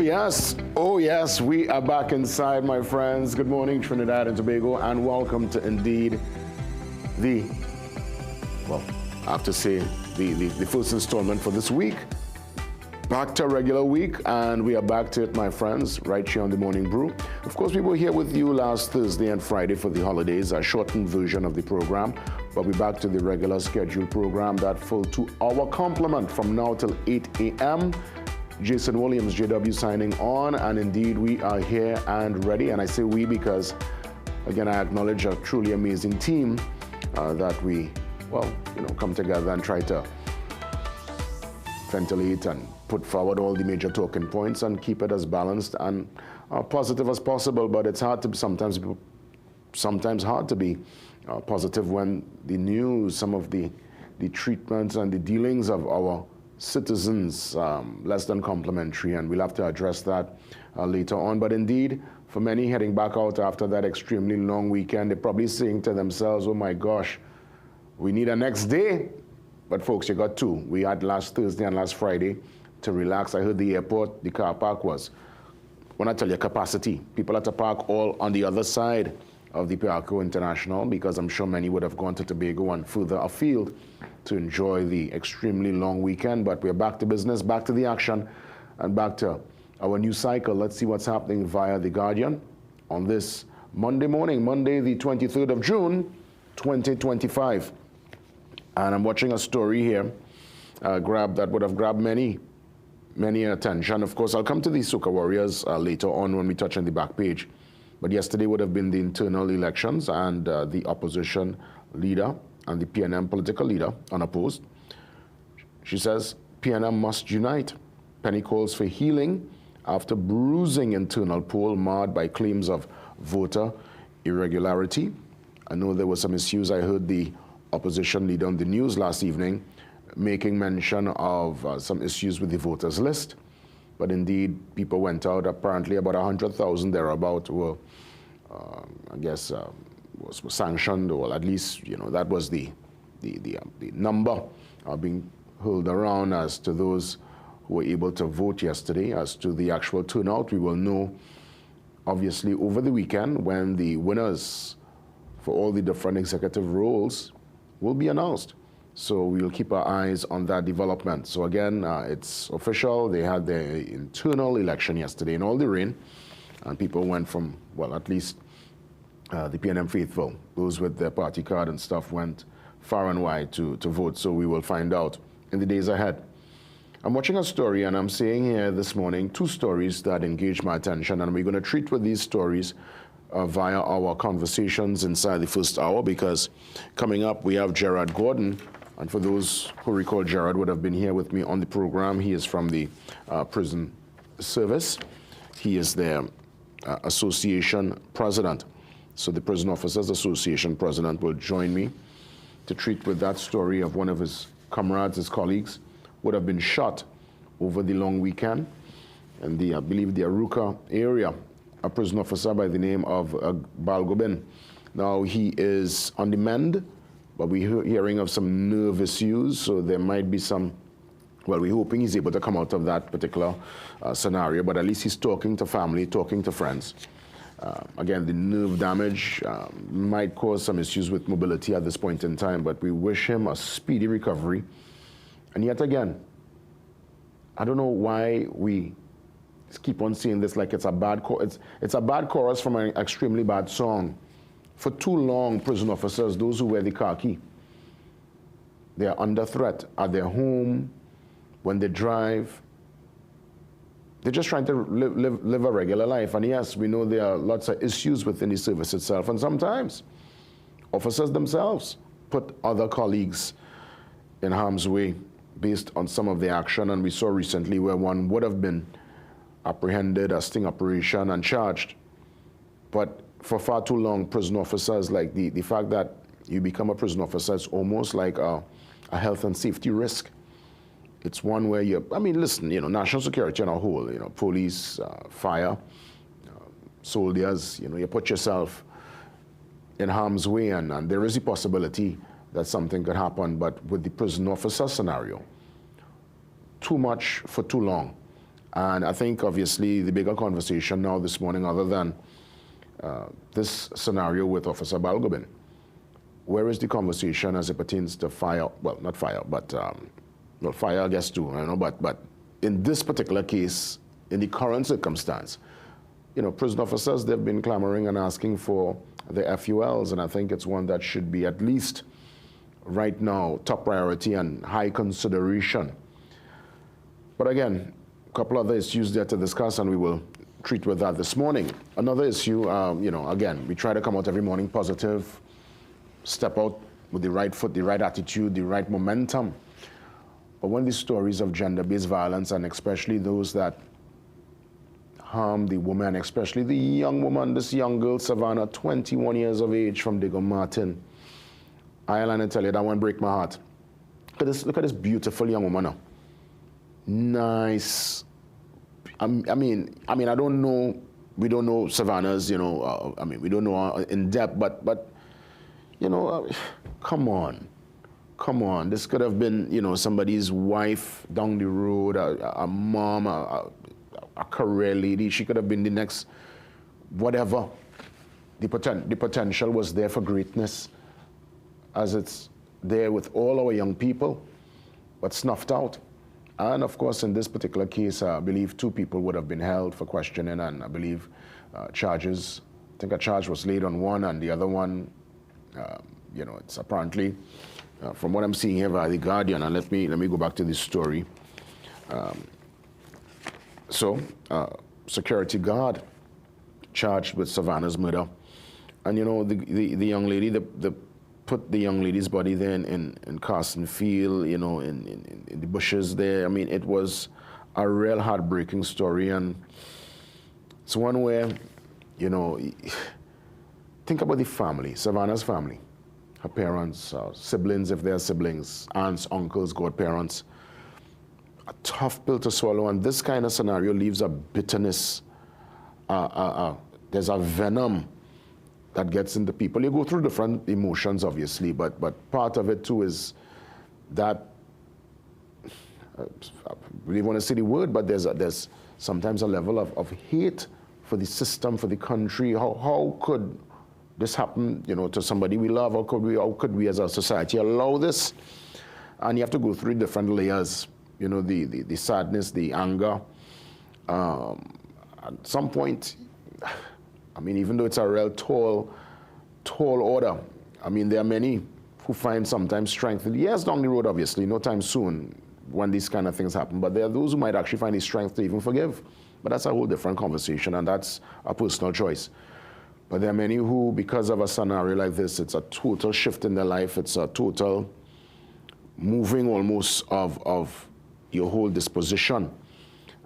Oh yes, we are back inside, my friends. Good morning, Trinidad and Tobago, and welcome to indeed I have to say, the first installment for this week. Back to a regular week, and we are back to it, my friends, right here on the Morning Brew. Of course, we were here with you last Thursday and Friday for the holidays, a shortened version of the program, but we're back to the regular scheduled program, that full 2-hour complement from now till 8 a.m. Jason Williams, JW, signing on, and indeed we are here and ready. And I say we because, again, I acknowledge a truly amazing team that we, come together and try to ventilate and put forward all the major talking points and keep it as balanced and positive as possible. But it's hard to sometimes hard to be positive when the news, some of the treatments and the dealings of our citizens less than complimentary, and we'll have to address that later on. But indeed, for many heading back out after that extremely long weekend, they're probably saying to themselves, oh my gosh, we need a next day. But folks, you got two. We had last Thursday and last Friday to relax. I heard the airport, the car park was, when I tell you capacity, people had to park all on the other side of the Piarco International, because I'm sure many would have gone to Tobago and further afield to enjoy the extremely long weekend. But we're back to business, back to the action, and back to our new cycle. Let's see what's happening via The Guardian on this Monday morning, Monday the 23rd of June, 2025. And I'm watching a story here that would have grabbed many attention. Of course, I'll come to the Soca Warriors later on when we touch on the back page. But yesterday would have been the internal elections, and the opposition leader and the PNM political leader, unopposed. She says PNM must unite. Penny calls for healing after bruising internal poll marred by claims of voter irregularity. I know there were some issues. I heard the opposition leader on the news last evening making mention of some issues with the voters list. But indeed, people went out. Apparently about 100,000 thereabout were, was sanctioned, or at least, that was the number being hurled around as to those who were able to vote yesterday. As to the actual turnout, we will know, obviously, over the weekend when the winners for all the different executive roles will be announced. So we'll keep our eyes on that development. So again, it's official. They had their internal election yesterday in all the rain, and people went from, at least the PNM faithful, those with their party card and stuff, went far and wide to vote. So we will find out in the days ahead. I'm watching a story, and I'm seeing here this morning two stories that engage my attention, and we're going to treat with these stories via our conversations inside the first hour, because coming up we have Gerard Gordon. And for those who recall, Gerard would have been here with me on the program. He is from the prison service. He is their association president. So the Prison Officers Association president will join me to treat with that story of one of his comrades, his colleagues, would have been shot over the long weekend in the, I believe, the Aruka area, a prison officer by the name of Balgobin. Now, he is on the mend, but we're hearing of some nerve issues, so there might be some, we're hoping he's able to come out of that particular scenario, but at least he's talking to family, talking to friends. Again, the nerve damage might cause some issues with mobility at this point in time, but we wish him a speedy recovery. And yet again, I don't know why we keep on saying this like it's a bad it's a bad chorus from an extremely bad song. For too long, prison officers, those who wear the khaki, they are under threat at their home, when they drive. They're just trying to live a regular life. And yes, we know there are lots of issues within the service itself. And sometimes officers themselves put other colleagues in harm's way based on some of their action. And we saw recently where one would have been apprehended, a sting operation, and charged. But for far too long, prison officers, like the fact that you become a prison officer, it's almost like a health and safety risk. It's one where listen, national security on a whole, police, fire, soldiers, you put yourself in harm's way, and there is a possibility that something could happen. But with the prison officer scenario, too much for too long. And I think, obviously, the bigger conversation now this morning, other than this scenario with Officer Balgobin, where is the conversation as it pertains to fire? Well, not fire, but well, fire, I guess, too. I know, but in this particular case, in the current circumstance, you know, prison officers, they've been clamoring and asking for the FULs, and I think it's one that should be at least right now top priority and high consideration. But again, a couple other issues there to discuss, and we will treat with that this morning. Another issue, you know, again, we try to come out every morning positive, step out with the right foot, the right attitude, the right momentum. But when these stories of gender-based violence, and especially those that harm the woman, especially the young woman, this young girl, Savannah, 21 years of age from Digger Martin, I'll tell you, that one break my heart. Look at this beautiful young woman now. Nice. I mean, I don't know, we don't know Savannah's, you know, I mean, we don't know her in depth, but you know, come on. Come on, this could have been, you know, somebody's wife down the road, a mom, a career lady. She could have been the next whatever. The potential was there for greatness, as it's there with all our young people, but snuffed out. And of course, in this particular case, I believe 2 people would have been held for questioning, and I believe charges, I think a charge was laid on one, and the other one, you know, it's apparently, from what I'm seeing here by The Guardian, and let me go back to this story. Security guard charged with Savannah's murder. And you know, the young lady, they put the young lady's body there in Carson Field, you know, in the bushes there. I mean, it was a real heartbreaking story, and it's one where, you know, think about the family, Savannah's family. Her parents, siblings, if they're siblings, aunts, uncles, godparents. A tough pill to swallow, and this kind of scenario leaves a bitterness. There's a venom that gets into people. You go through different emotions, obviously, but part of it too is that, I really want to say the word, but there's sometimes a level of hate for the system, for the country. How could this happen, you know, to somebody we love? How could we as a society allow this? And you have to go through different layers, you know, the sadness, the anger. At some point, I mean, even though it's a real tall order, I mean, there are many who find sometimes strength. Yes, down the road, obviously, no time soon when these kind of things happen, but there are those who might actually find the strength to even forgive. But that's a whole different conversation, and that's a personal choice. But there are many who, because of a scenario like this, it's a total shift in their life. It's a total moving almost of your whole disposition.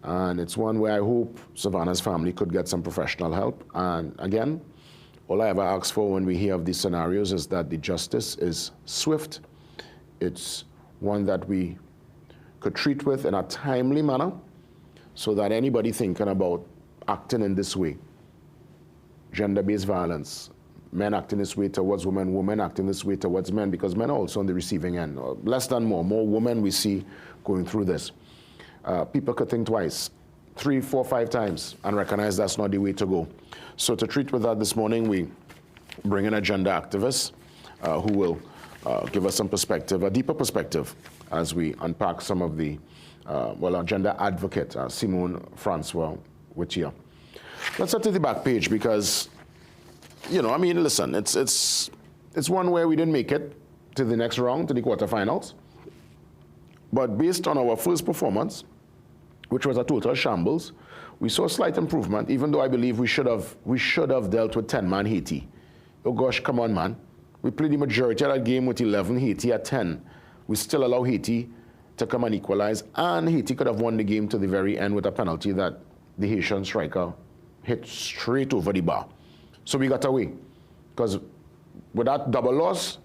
And it's one where I hope Savannah's family could get some professional help. And again, all I ever ask for when we hear of these scenarios is that the justice is swift. It's one that we could treat with in a timely manner, so that anybody thinking about acting in this way, gender-based violence, men acting this way towards women, women acting this way towards men, because men are also on the receiving end. Less than more women we see going through this. People could think twice, 3, 4, 5 times, and recognize that's not the way to go. So to treat with that this morning, we bring in a gender activist who will give us some perspective, a deeper perspective, as we unpack some of the, well, our gender advocate, Simone Francois Whittier. Let's head to the back page because, you know, I mean, listen, it's one where we didn't make it to the next round, to the quarterfinals. But based on our first performance, which was a total shambles, we saw a slight improvement, even though I believe we should have dealt with 10-man Haiti. Oh gosh, come on, man. We played the majority of that game with 11, Haiti at 10. We still allow Haiti to come and equalize, and Haiti could have won the game to the very end with a penalty that the Haitian striker hit straight over the bar. So we got away, because with that double loss,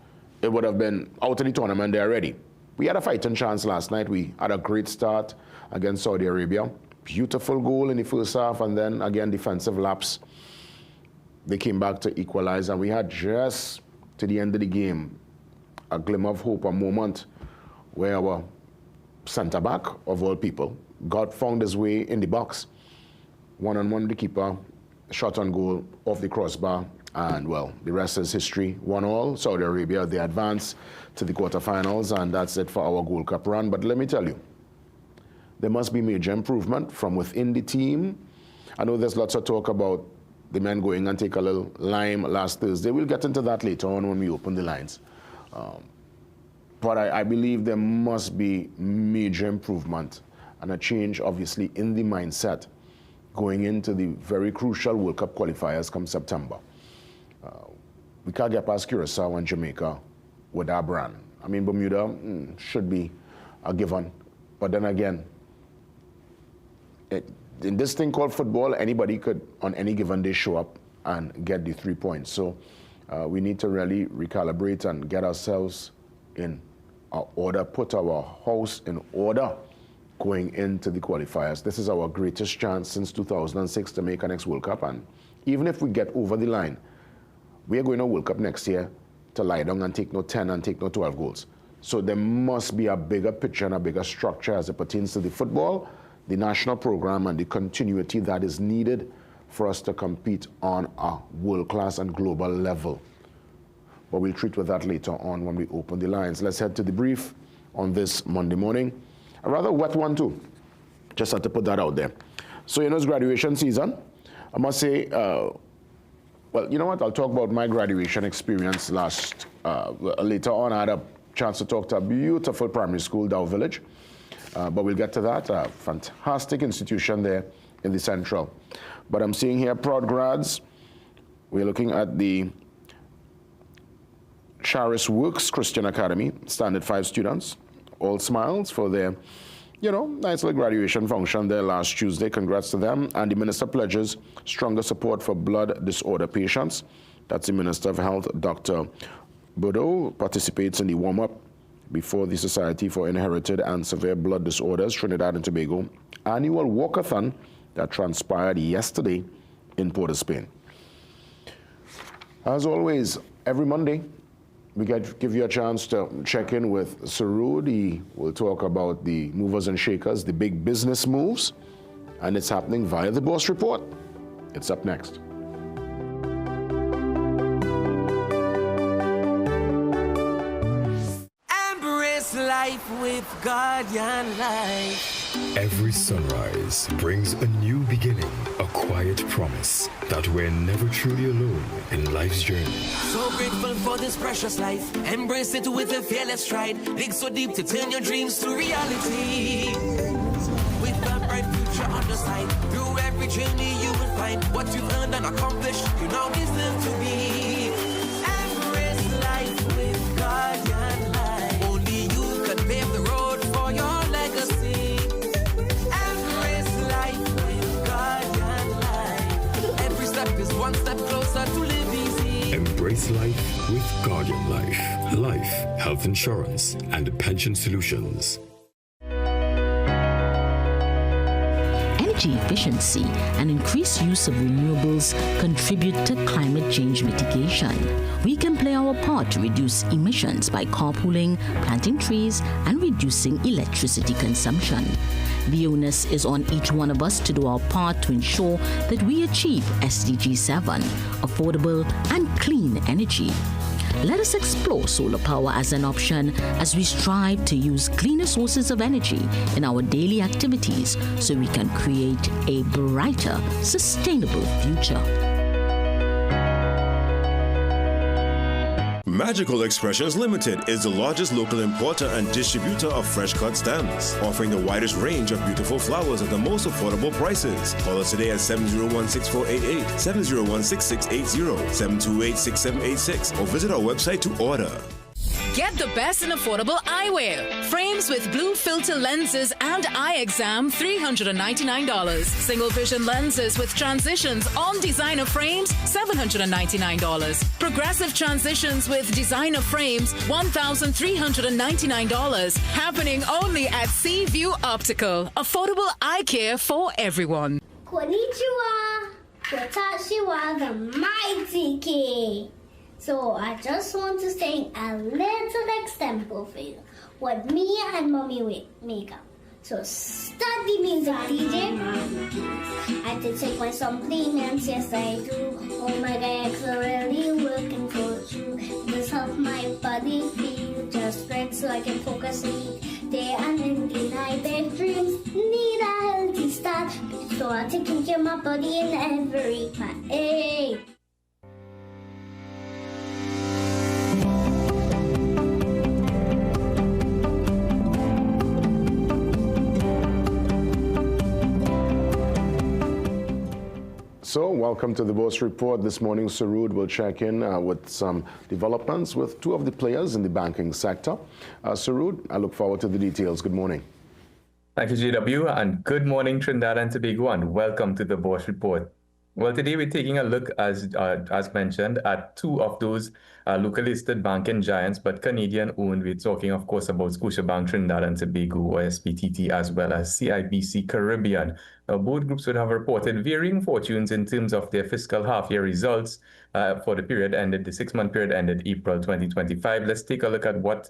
it would have been out of the tournament there already. We had a fighting chance last night. We had a great start against Saudi Arabia. Beautiful goal in the first half, and then again defensive lapse. They came back to equalize, and we had just to the end of the game a glimmer of hope, a moment where our centre-back, of all people, found his way in the box. One-on-one with the keeper, shot on goal off the crossbar, and well, the rest is history. 1-1, Saudi Arabia, they advance to the quarterfinals, and that's it for our Gold Cup run. But let me tell you, there must be major improvement from within the team. I know there's lots of talk about the men going and take a little lime last Thursday. We'll get into that later on when we open the lines. But I believe there must be major improvement and a change, obviously, in the mindset going into the very crucial World Cup qualifiers come September. We can't get past Curacao and Jamaica with our brand. I mean, Bermuda should be a given. But then again, in this thing called football, anybody could, on any given day, show up and get the 3 points. So we need to really recalibrate and get ourselves in order, put our house in order going into the qualifiers. This is our greatest chance since 2006 to make our next World Cup. And even if we get over the line, we are going to World Cup next year to lie down and take no 10 and take no 12 goals. So there must be a bigger picture and a bigger structure as it pertains to the football, the national program, and the continuity that is needed for us to compete on a world-class and global level. But we'll treat with that later on when we open the lines. Let's head to the brief on this Monday morning. A rather wet one too. Just had to put that out there. So, you know, it's graduation season. I must say, well, you know what? I'll talk about my graduation experience later on. I had a chance to talk to a beautiful primary school, Dow Village. But we'll get to that. A fantastic institution there in the Central. But I'm seeing here proud grads. We're looking at the Charis Works Christian Academy, Standard 5 students. All smiles for their, you know, nice little graduation function there last Tuesday. Congrats to them. And the minister pledges stronger support for blood disorder patients. That's the Minister of Health, Dr. Bodo, participates in the warm-up before the Society for Inherited and Severe Blood Disorders, Trinidad and Tobago, annual walkathon that transpired yesterday in Port of Spain. As always, every Monday, we give you a chance to check in with Sarudi. We'll talk about the movers and shakers, the big business moves, and it's happening via the Boss Report. It's up next. Embrace life with Guardian Life. Every sunrise brings a new beginning, a quiet promise that we're never truly alone in life's journey. So grateful for this precious life. Embrace it with a fearless stride. Dig so deep to turn your dreams to reality. With a bright future on the side. Through every journey you will find what you've earned and accomplished. You now deserve to be. Embrace life with Guardian Life. Only you can pave the road for your legacy. Is one step closer to live easy. Embrace life with Guardian Life. Life, health insurance, and pension solutions. Energy efficiency and increased use of renewables contribute to climate change mitigation. We can play our part to reduce emissions by carpooling, planting trees, and reducing electricity consumption. The onus is on each one of us to do our part to ensure that we achieve SDG 7, affordable and clean energy. Let us explore solar power as an option as we strive to use cleaner sources of energy in our daily activities so we can create a brighter, sustainable future. Magical Expressions Limited is the largest local importer and distributor of fresh cut stems, offering the widest range of beautiful flowers at the most affordable prices. Call us today at 701-6488, 701-6680, 728-6786, or visit our website to order. Get the best in affordable eyewear. Frames with blue filter lenses and eye exam, $399. Single vision lenses with transitions on designer frames, $799. Progressive transitions with designer frames, $1,399. Happening only at Seaview Optical. Affordable eye care for everyone. Konnichiwa. Watashi wa the mighty king. So I just want to sing a little example for you what me and mommy make up. So start the music, DJ. I did take my supplements, yes I do. Oh my God, I'm really working for you. This help my body feel just right, so I can focus sleep day and in the night. Their dreams need a healthy start, so I'm taking care of my body in every part. Hey. So, welcome to the Boss Report. This morning, Sarud will check in with some developments with two of the players in the banking sector. Sarud, I look forward to the details. Good morning. Thank you, JW, and good morning, Trinidad and Tobago, and welcome to the Boss Report. Well, today we're taking a look, as mentioned, at two of those locally listed banking giants, but Canadian-owned. We're talking, of course, about Scotiabank Trinidad and Tobago, or SPTT, as well as CIBC Caribbean. Now, both groups would have reported varying fortunes in terms of their fiscal half-year results for the period ended, the 6-month period ended April 2025. Let's take a look at what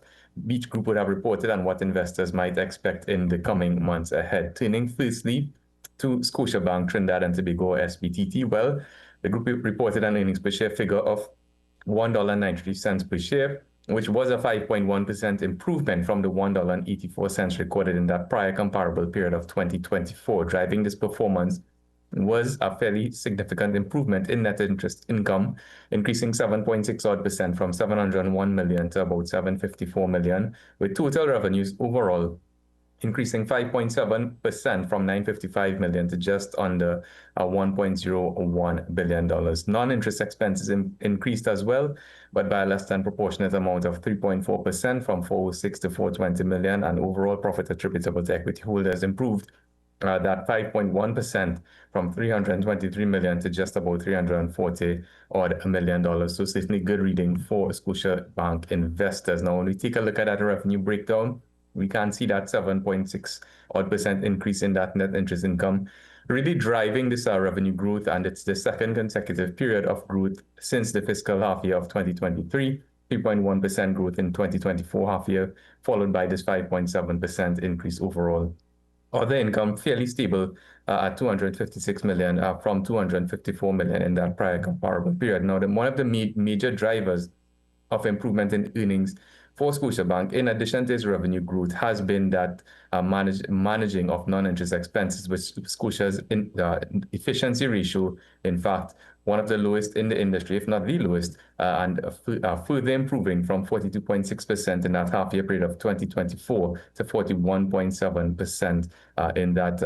each group would have reported and what investors might expect in the coming months ahead. Turning firstly to Scotiabank Trinidad and Tobago, SPTT. Well, the group reported an earnings per share figure of $1.93 per share, which was a 5.1% improvement from the $1.84 recorded in that prior comparable period of 2024. Driving this performance was a fairly significant improvement in net interest income, increasing 7.6% from $701 million to about $754 million, with total revenues overall increasing 5.7% from $955 million to just under $1.01 billion. Non-interest expenses increased as well, but by a less than proportionate amount of 3.4% from $406 to $420 million, and overall profit attributable to equity holders improved that 5.1% from $323 million to just about $340 million. So certainly good reading for Scotiabank investors. Now, when we take a look at that revenue breakdown, we can see that 7.6% increase in that net interest income, really driving this revenue growth, and it's the second consecutive period of growth since the fiscal half year of 2023, 3.1% growth in 2024 half year, followed by this 5.7% increase overall. Other income fairly stable at $256 million from $254 million in that prior comparable period. Now, one of the major drivers of improvement in earnings for Scotiabank, in addition to its revenue growth, has been that managing of non-interest expenses, which Scotia's efficiency ratio, in fact, one of the lowest in the industry, if not the lowest, and further improving from 42.6% in that half-year period of 2024 to 41.7% in that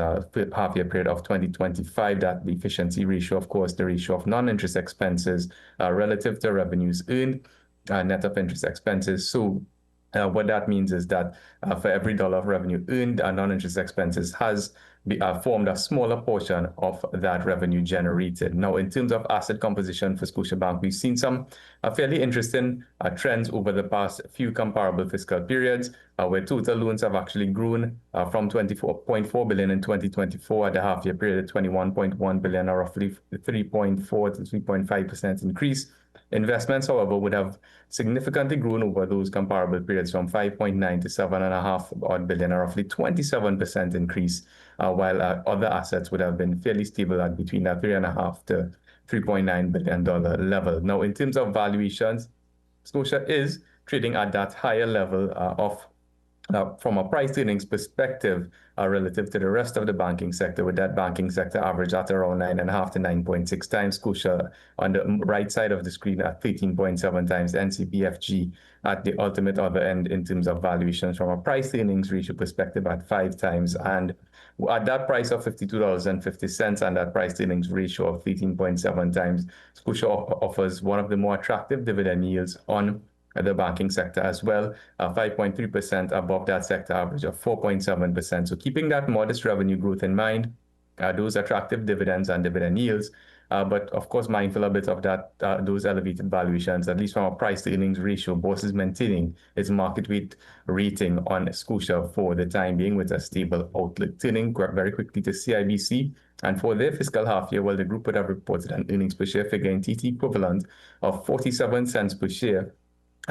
half-year period of 2025. That the efficiency ratio, of course, the ratio of non-interest expenses relative to revenues earned, net of interest expenses. So what that means is that for every dollar of revenue earned, non-interest expenses has formed a smaller portion of that revenue generated. Now, in terms of asset composition for Scotiabank, we've seen some fairly interesting trends over the past few comparable fiscal periods, where total loans have actually grown from $24.4 billion in 2024 at the half-year period to $21.1 billion, or roughly 3.4 to 3.5% increase. Investments, however, would have significantly grown over those comparable periods from 5.9 to 7.5 billion, a roughly 27% increase, while other assets would have been fairly stable at between that $3.5 to $3.9 billion level. Now, in terms of valuations, Scotia is trading at that higher level from a price earnings perspective relative to the rest of the banking sector, with that banking sector average at around 9.5 to 9.6 times. Scotia on the right side of the screen at 13.7 times. NCPFG at the ultimate other end in terms of valuations from a price earnings ratio perspective at 5 times. And at that price of $52.50 and that price earnings ratio of 13.7 times, Scotia offers one of the more attractive dividend yields on the banking sector as well, 5.3% above that sector average of 4.7%. So keeping that modest revenue growth in mind, those attractive dividends and dividend yields, but of course mindful a bit of that those elevated valuations, at least from a price to earnings ratio, Boss is maintaining its market weight rating on Scotia for the time being with a stable outlook. Turning very quickly to CIBC, and for their fiscal half year, well, the group would have reported an earnings per share figure in TT equivalent of 47 cents per share,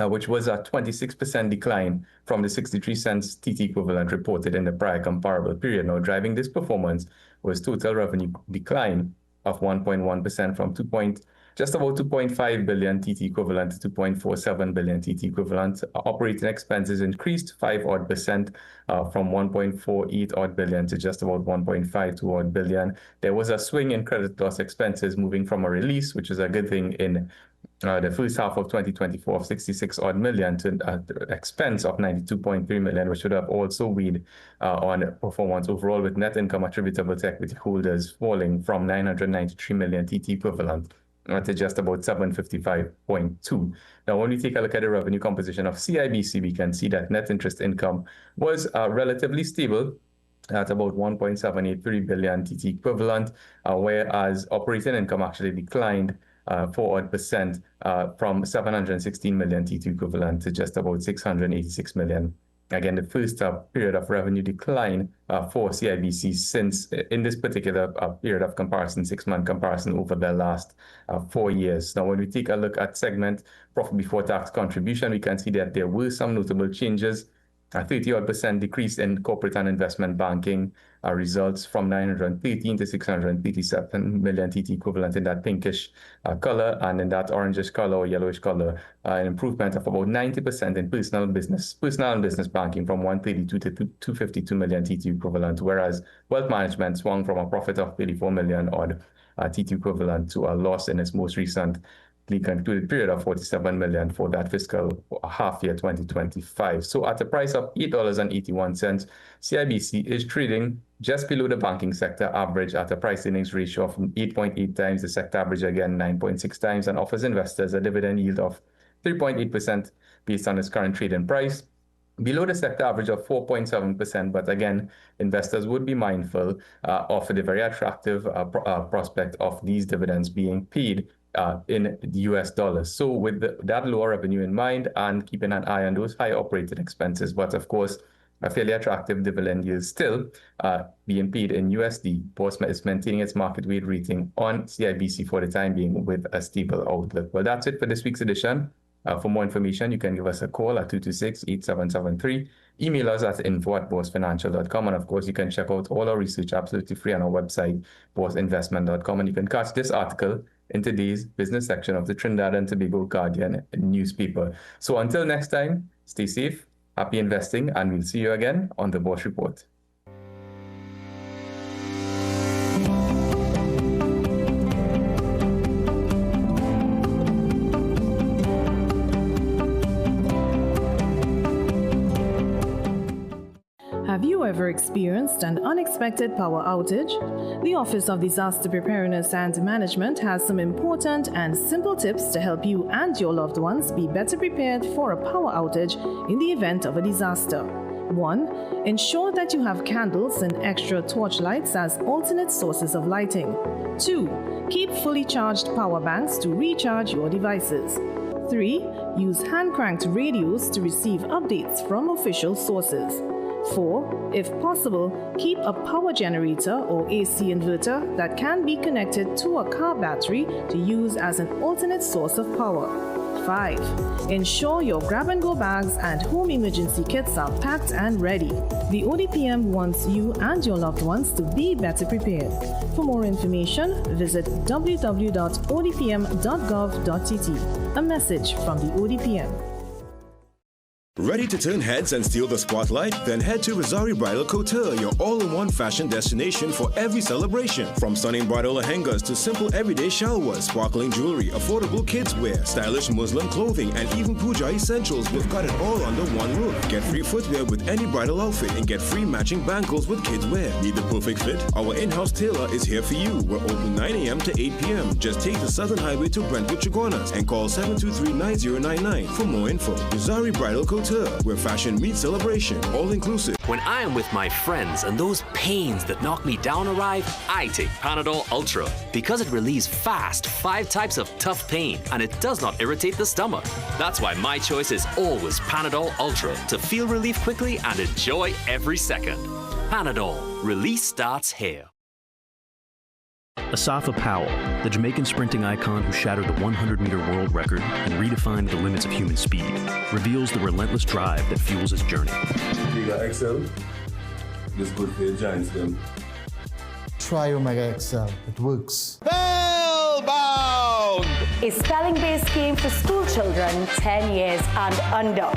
which was a 26% decline from the 63 cents TT equivalent reported in the prior comparable period. Now, driving this performance was total revenue decline of 1.1% from just about 2.5 billion TT equivalent to 2.47 billion TT equivalent. Operating expenses increased 5% from 1.48 billion to just about 1.52 billion. There was a swing in credit loss expenses moving from a release, which is a good thing in the first half of 2024 of 66 million to expense of 92.3 million, which should have also weighed on performance overall, with net income attributable to equity holders falling from 993 million TT equivalent to just about 755.2. Now, when we take a look at the revenue composition of CIBC, we can see that net interest income was relatively stable at about 1.783 billion TT equivalent, whereas operating income actually declined 4% from 716 million TT equivalent to just about 686 million. Again, the first period of revenue decline for CIBC since in this particular period of comparison, 6-month comparison over the last 4 years. Now, when we take a look at segment profit before tax contribution, we can see that there were some notable changes. A 30% decrease in corporate and investment banking results from 913 to 637 million TT equivalent in that pinkish color, and in that orangish color or yellowish color, an improvement of about 90% in personal and business banking from 132 to 252 million TT equivalent, whereas wealth management swung from a profit of 34 million odd TT equivalent to a loss in its most recent concluded period of 47 million for that fiscal half year 2025. So at a price of $8.81, CIBC is trading just below the banking sector average at a price earnings ratio of 8.8 times, the sector average again 9.6 times, and offers investors a dividend yield of 3.8% based on its current trading price, below the sector average of 4.7%, but again, investors would be mindful of the very attractive prospect of these dividends being paid in US dollars. So with that lower revenue in mind and keeping an eye on those high operating expenses, but of course, a fairly attractive dividend yield still being paid in USD, BOSMA is maintaining its market weight rating on CIBC for the time being with a stable outlook. Well, that's it for this week's edition. For more information, you can give us a call at 226-8773. Email us at info@bosfinancial.com. And of course, you can check out all our research absolutely free on our website, bosinvestment.com. And you can catch this article in today's business section of the Trinidad and Tobago Guardian newspaper. So until next time, stay safe, happy investing, and we'll see you again on the Bosch Report. Have you ever experienced an unexpected power outage? The Office of Disaster Preparedness and Management has some important and simple tips to help you and your loved ones be better prepared for a power outage in the event of a disaster. 1. Ensure that you have candles and extra torchlights as alternate sources of lighting. 2. Keep fully charged power banks to recharge your devices. 3. Use hand-cranked radios to receive updates from official sources. 4. If possible, keep a power generator or AC inverter that can be connected to a car battery to use as an alternate source of power. 5. Ensure your grab-and-go bags and home emergency kits are packed and ready. The ODPM wants you and your loved ones to be better prepared. For more information, visit www.odpm.gov.tt. A message from the ODPM. Ready to turn heads and steal the spotlight? Then head to Rosari Bridal Couture, your all-in-one fashion destination for every celebration. From stunning bridal lehengas to simple everyday shalwas, sparkling jewelry, affordable kids wear, stylish Muslim clothing, and even puja essentials, we've got it all under one roof. Get free footwear with any bridal outfit and get free matching bangles with kids wear. Need the perfect fit? Our in-house tailor is here for you. We're open 9 a.m. to 8 p.m. Just take the Southern Highway to Brentwood, Chaguanas and call 723-9099 for more info. Rosari Bridal Couture, where fashion meets celebration, all inclusive. When I am with my friends and those pains that knock me down arrive, I take Panadol Ultra because it relieves fast 5 types of tough pain and it does not irritate the stomach. That's why my choice is always Panadol Ultra to feel relief quickly and enjoy every second. Panadol, release starts here. Asafa Powell, the Jamaican sprinting icon who shattered the 100-meter world record and redefined the limits of human speed, reveals the relentless drive that fuels his journey. Omega XL, this good for your giants them. Try Omega XL, it works. Spellbound! A spelling-based game for school children 10 years and under.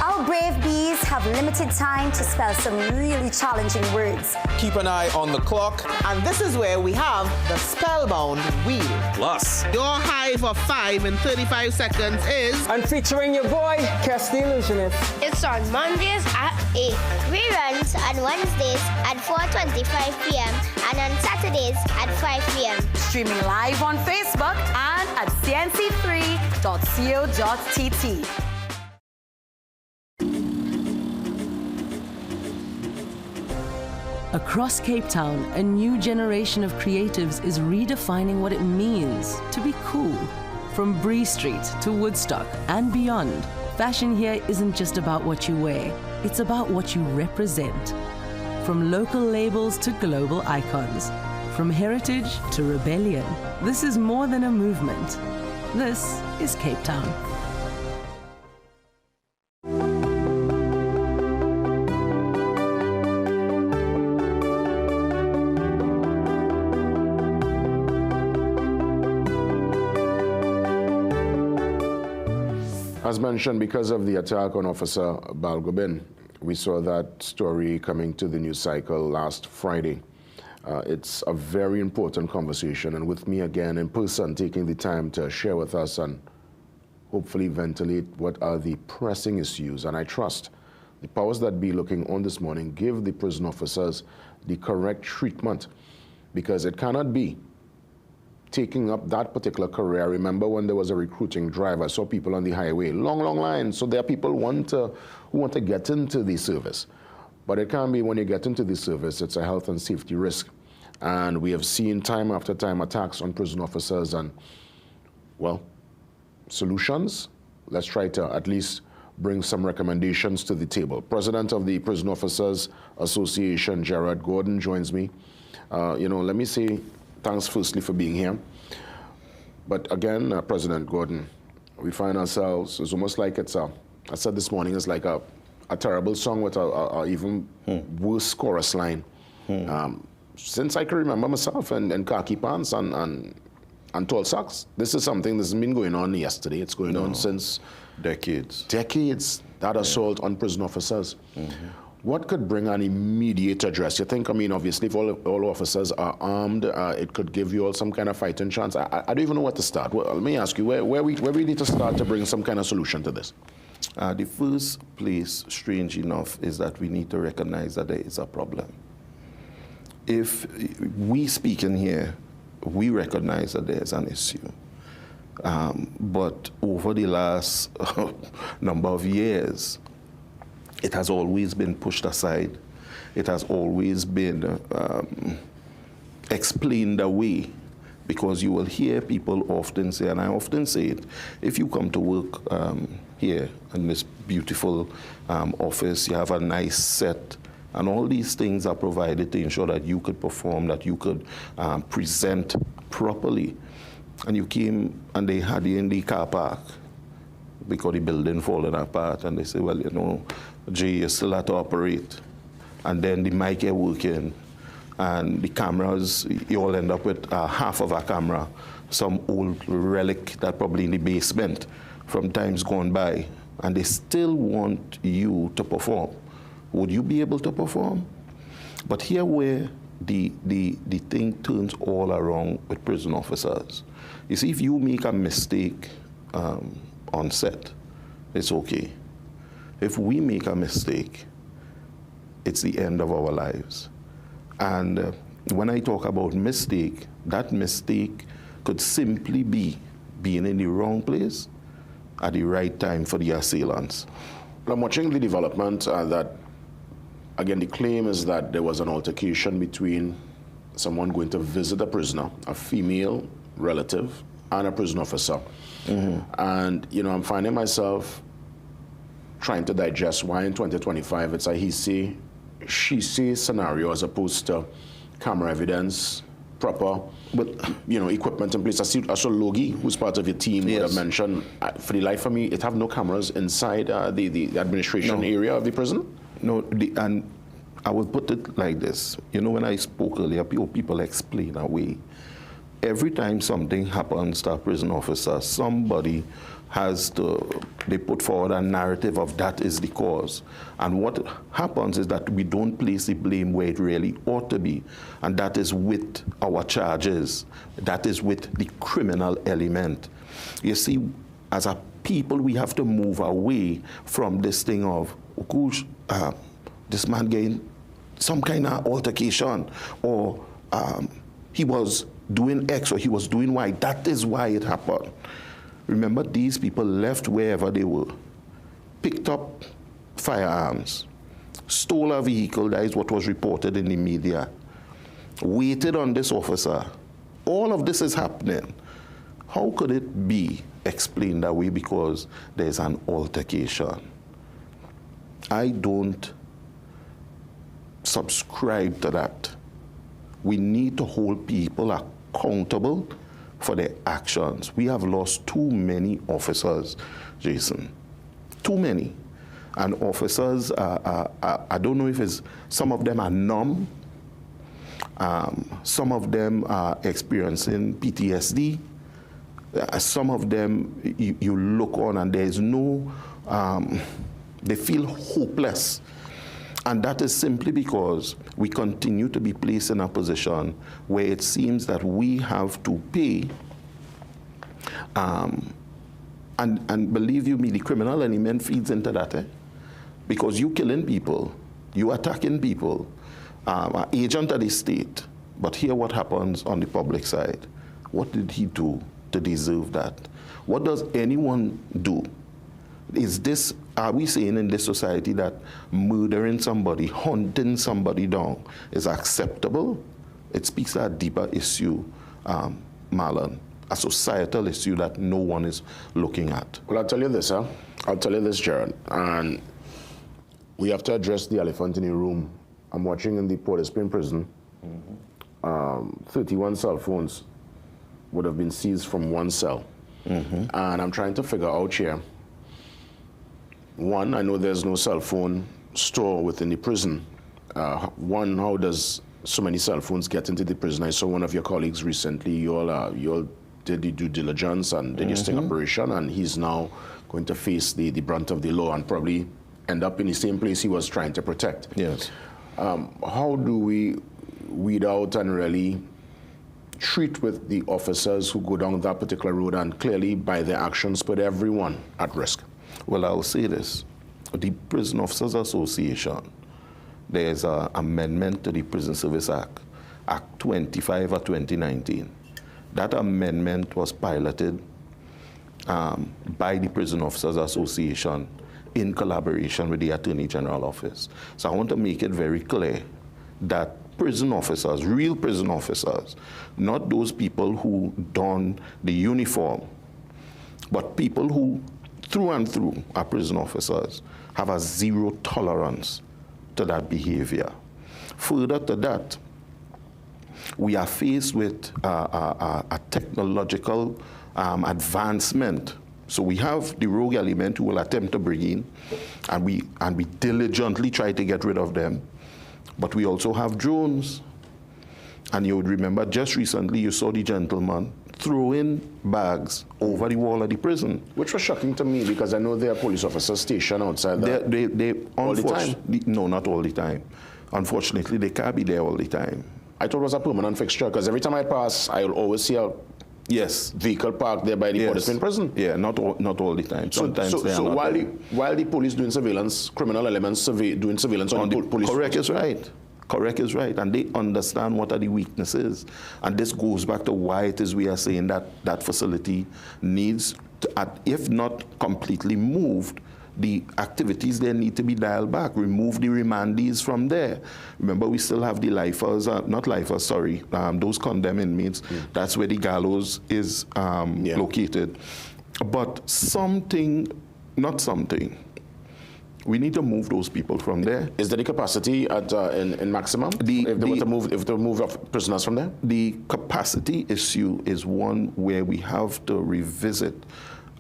Our brave bees have limited time to spell some really challenging words. Keep an eye on the clock. And this is where we have the Spellbound Wheel. Plus, your high for 5 in 35 seconds is... And featuring your boy, Cast the Illusionist. It's on Mondays at 8. Reruns on Wednesdays at 4:25 p.m. and on Saturdays at 5 p.m. Streaming live on Facebook and at CNC3.co.tt. Across Cape Town, a new generation of creatives is redefining what it means to be cool. From Brew Street to Woodstock and beyond, fashion here isn't just about what you wear, it's about what you represent. From local labels to global icons, from heritage to rebellion, this is more than a movement. This is Cape Town. As mentioned, because of the attack on Officer Balgobin, we saw that story coming to the news cycle last Friday. It's a very important conversation, and with me again in person, taking the time to share with us and hopefully ventilate what are the pressing issues. And I trust the powers that be looking on this morning give the prison officers the correct treatment, because it cannot be taking up that particular career. I remember when there was a recruiting drive, I saw people on the highway, long lines. So there are people who want to get into the service. But it can be when you get into the service, it's a health and safety risk. And we have seen time after time attacks on prison officers and, well, solutions. Let's try to at least bring some recommendations to the table. President of the Prison Officers Association, Gerard Gordon, joins me. Let me say thanks firstly for being here. But again, President Gordon, we find ourselves, it's almost like I said this morning, it's like a terrible song with a even worse chorus line. Since I can remember myself and khaki pants and tall socks, this is something that's been going on yesterday. It's going on since decades. That assault on prison officers. What could bring an immediate address? You think, obviously, if all officers are armed, it could give you all some kind of fighting chance. I don't even know where to start. Well, let me ask you, where we need to start to bring some kind of solution to this? The first place, strange enough, is that we need to recognize that there is a problem. If we speak in here, we recognize that there's an issue. But over the last number of years, it has always been pushed aside. It has always been explained away, because you will hear people often say, and I often say it, if you come to work here in this beautiful office, you have a nice set, and all these things are provided to ensure that you could perform, that you could present properly. And you came and they had you in the car park because the building falling apart, and they say, well, Jay, you still have to operate. And then the mic ain't working, and the cameras, you all end up with half of a camera, some old relic that probably in the basement from times gone by, and they still want you to perform. Would you be able to perform? But here where the thing turns all around with prison officers. You see, if you make a mistake on set, it's okay. If we make a mistake, it's the end of our lives. And when I talk about mistake, that mistake could simply be being in the wrong place at the right time for the assailants. I'm watching the development that, again, the claim is that there was an altercation between someone going to visit a prisoner, a female relative, and a prison officer. And, I'm finding myself trying to digest why in 2025 it's a he say, she say scenario as opposed to camera evidence, proper, equipment in place. I saw Logie, who's part of your team, would have mentioned. For the life of me, it have no cameras inside the administration area of the prison. No, and I would put it like this. When I spoke earlier, people explain away. Every time something happens to a prison officer, somebody they put forward a narrative of that is the cause. And what happens is that we don't place the blame where it really ought to be. And that is with our charges. That is with the criminal element. You see, as a people, we have to move away from this thing of, this man getting some kind of altercation, or he was doing X or he was doing Y. That is why it happened. Remember, these people left wherever they were, picked up firearms, stole a vehicle, that is what was reported in the media, waited on this officer. All of this is happening. How could it be explained that way because there's an altercation? I don't subscribe to that. We need to hold people accountable for their actions. We have lost too many officers, Jason. Too many. And officers, I don't know if some of them are numb, some of them are experiencing PTSD, some of them you look on and there's no, they feel hopeless. And that is simply because we continue to be placed in a position where it seems that we have to pay. And believe you me, the criminal element feeds into that. Because you killing people, you attacking people, an agent of the state. But hear what happens on the public side. What did he do to deserve that? What does anyone do? Are we saying in this society that murdering somebody, hunting somebody down is acceptable? It speaks to a deeper issue, Marlon, a societal issue that no one is looking at. Well, I'll tell you this, I'll tell you this, Jared, and we have to address the elephant in the room. I'm watching in the Port of Spain prison, 31 cell phones would have been seized from one cell. And I'm trying to figure out here, one, I know there's no cell phone store within the prison. One, how does so many cell phones get into the prison? I saw one of your colleagues recently, you all did the due diligence and did your sting operation, and he's now going to face the brunt of the law and probably end up in the same place he was trying to protect. Yes. How do we weed out and really treat with the officers who go down that particular road and clearly by their actions put everyone at risk? Well, I'll say this. The Prison Officers Association, there's an amendment to the Prison Service Act, Act 25 of 2019. That amendment was piloted by the Prison Officers Association in collaboration with the Attorney General Office. So I want to make it very clear that prison officers, real prison officers, not those people who don the uniform, but people who through and through are prison officers, have a zero tolerance to that behavior. Further to that, we are faced with a technological advancement. So we have the rogue element who will attempt to bring in, and we diligently try to get rid of them. But we also have drones. And you would remember just recently you saw the gentleman throwing bags over the wall of the prison. Which was shocking to me because I know there are police officers stationed outside that. They all the time? No, not all the time. Unfortunately, they can't be there all the time. I thought it was a permanent fixture because every time I pass, I'll always see a vehicle parked there by the Port of Spain prison. Yeah, not all the time. Sometimes so while the police doing surveillance, criminal elements doing surveillance on the police. Correct is right. Correct is right, and they understand what are the weaknesses. And this goes back to why it is we are saying that that facility needs to, if not completely moved, the activities there need to be dialed back. Remove the remandees from there. Remember, we still have the lifers, not lifers, sorry, those condemned inmates. That's where the gallows is located. But We need to move those people from there. Is there the capacity at in maximum if they were to move prisoners from there? The capacity issue is one where we have to revisit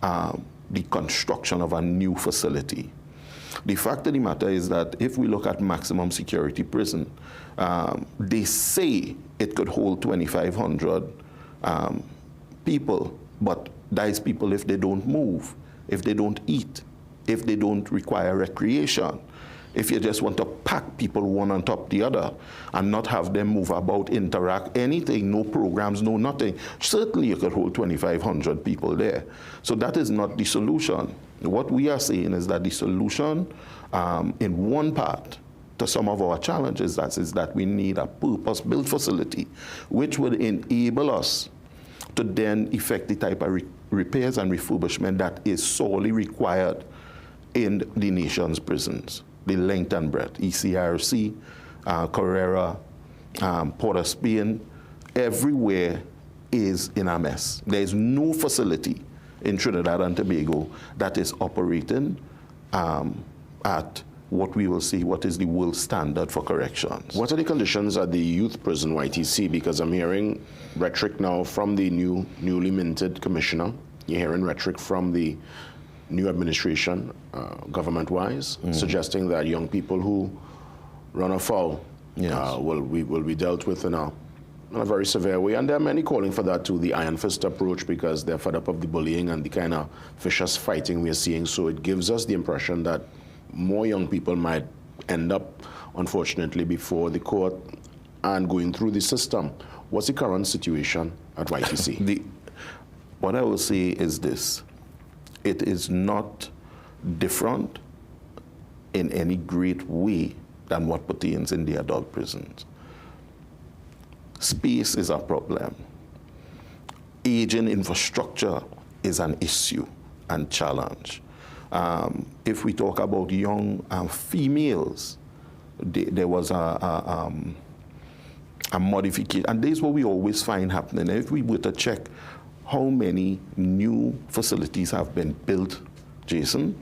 the construction of a new facility. The fact of the matter is that if we look at maximum security prison, they say it could hold 2,500 people, but that is people if they don't move, if they don't eat, if they don't require recreation, if you just want to pack people one on top of the other and not have them move about, interact, anything, no programs, no nothing, certainly you could hold 2,500 people there. So that is not the solution. What we are saying is that the solution in one part to some of our challenges is that we need a purpose-built facility which would enable us to then effect the type of repairs and refurbishment that is sorely required in the nation's prisons, the length and breadth, ECRC, Carrera, Port of Spain, everywhere is in a mess. There is no facility in Trinidad and Tobago that is operating at what we will see, what is the world standard for corrections. What are the conditions at the youth prison, YTC? Because I'm hearing rhetoric now from the newly minted commissioner. You're hearing rhetoric from the new administration, government-wise, suggesting that young people who run afoul will be dealt with in a very severe way. And there are many calling for that too, the iron fist approach, because they're fed up of the bullying and the kind of vicious fighting we're seeing. So it gives us the impression that more young people might end up, unfortunately, before the court and going through the system. What's the current situation at YTC? What I will say is this. It is not different in any great way than what pertains in the adult prisons. Space is a problem. Aging infrastructure is an issue and challenge. If we talk about young females, there was a modification, and this is what we always find happening. If we were to check how many new facilities have been built, Jason,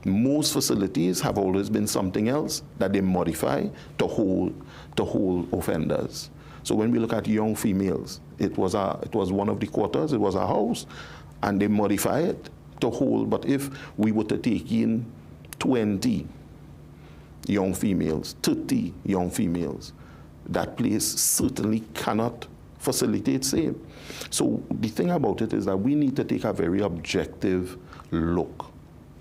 most facilities have always been something else that they modify to hold offenders. So when we look at young females, it was one of the quarters, it was a house, and they modify it to hold. But if we were to take in 20 young females, 30 young females, that place certainly cannot facilitate same. So the thing about it is that we need to take a very objective look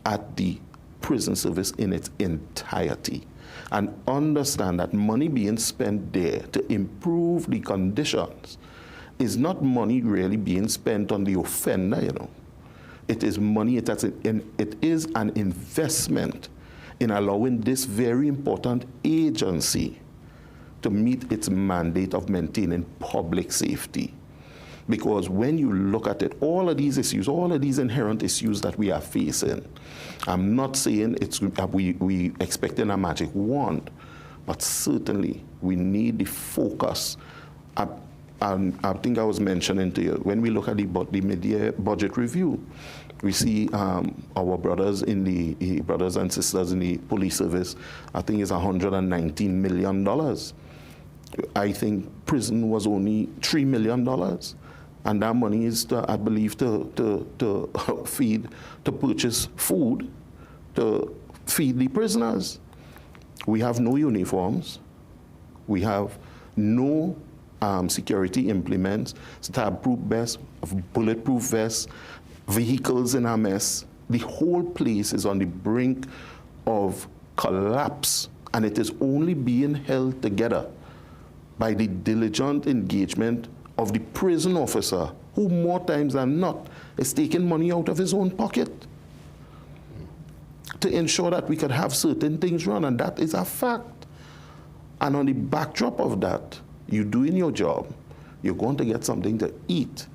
at the prison service in its entirety and understand that money being spent there to improve the conditions is not money really being spent on the offender, you know. It is money, it is an investment in allowing this very important agency to meet its mandate of maintaining public safety. Because when you look at it, all of these issues, all of these inherent issues that we are facing, I'm not saying we expecting a magic wand, but certainly we need the focus. I think I was mentioning to you, when we look at the mid-year budget review, we see our brothers and sisters in the police service, I think it's $119 million. I think prison was only $3 million. And that money is, I believe, to purchase food, to feed the prisoners. We have no uniforms. We have no security implements, stab-proof vests, bulletproof vests, vehicles in a mess. The whole place is on the brink of collapse, and it is only being held together by the diligent engagement of the prison officer, who more times than not is taking money out of his own pocket to ensure that we could have certain things run, and that is a fact. And on the backdrop of that, you're doing your job, you're going to get something to eat,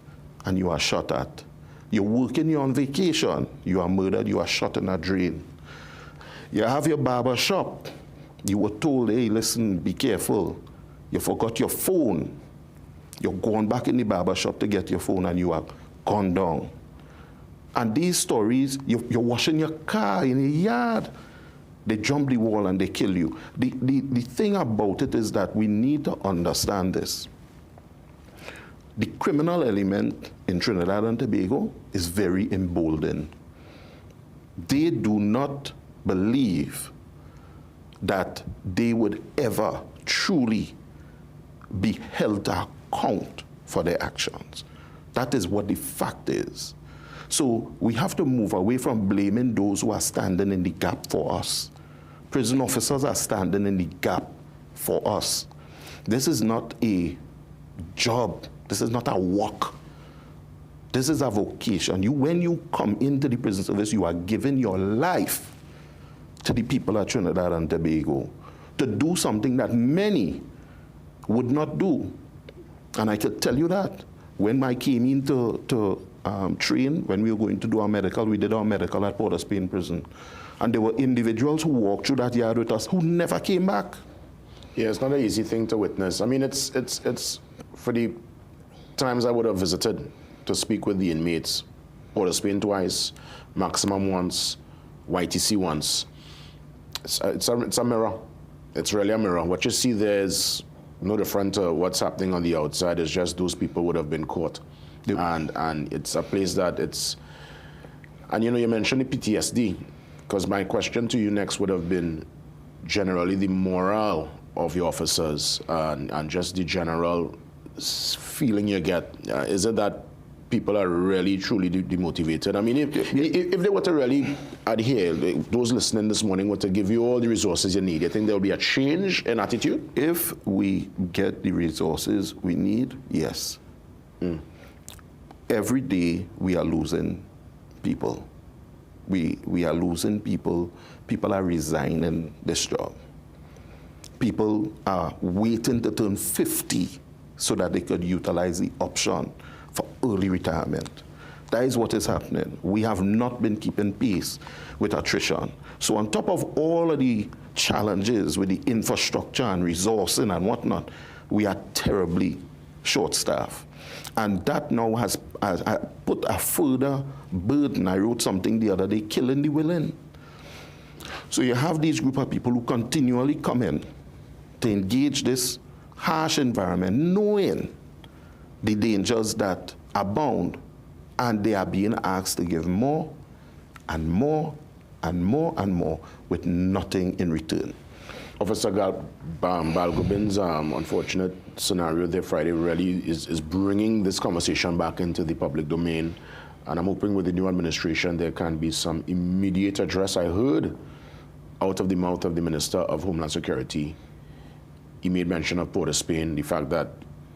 and you are shot at. You're working, you're on vacation, you are murdered, you are shot in a drain. You have your barber shop, you were told, hey, listen, be careful. You forgot your phone. You're going back in the barber shop to get your phone, and you are gone down. And these stories, you're washing your car in the yard, They jump the wall and they kill you. The thing about it is that we need to understand this. The criminal element in Trinidad and Tobago is very emboldened. They do not believe that they would ever truly be held to account for their actions. That is what the fact is. So we have to move away from blaming those who are standing in the gap for us. Prison officers are standing in the gap for us. This is not a job. This is not a work. This is a vocation. When you come into the prison service, you are giving your life to the people of Trinidad and Tobago to do something that many would not do. And I could tell you that. When I came in to train, when we were going to do our medical, we did our medical at Port of Spain prison. And there were individuals who walked through that yard with us who never came back. Yeah, it's not an easy thing to witness. I mean, it's for the times I would have visited to speak with the inmates, Port of Spain twice, Maximum once, YTC once. It's a mirror. It's really a mirror. What you see there is no different to what's happening on the outside. It's just those people would have been caught. Yep. And it's a place that it's, and you mentioned the PTSD, because my question to you next would have been generally the morale of your officers and just the general feeling you get. Is it that people are really, truly demotivated? I mean, if they were to really adhere, those listening this morning were to give you all the resources you need, you think there will be a change in attitude? If we get the resources we need, yes. Every day we are losing people. We are losing people. People are resigning this job. People are waiting to turn 50 so that they could utilize the option for early retirement. That is what is happening. We have not been keeping pace with attrition. So on top of all of the challenges with the infrastructure and resourcing and whatnot, we are terribly short-staffed. And that now has put a further burden. I wrote something the other day, killing the willing. So you have these group of people who continually come in to engage this harsh environment, knowing the dangers that abound, and they are being asked to give more and more and more and more with nothing in return. Officer Balgobin's unfortunate scenario there Friday really is bringing this conversation back into the public domain, and I'm hoping with the new administration there can be some immediate address. I heard out of the mouth of the Minister of Homeland Security, he made mention of Port of Spain, the fact that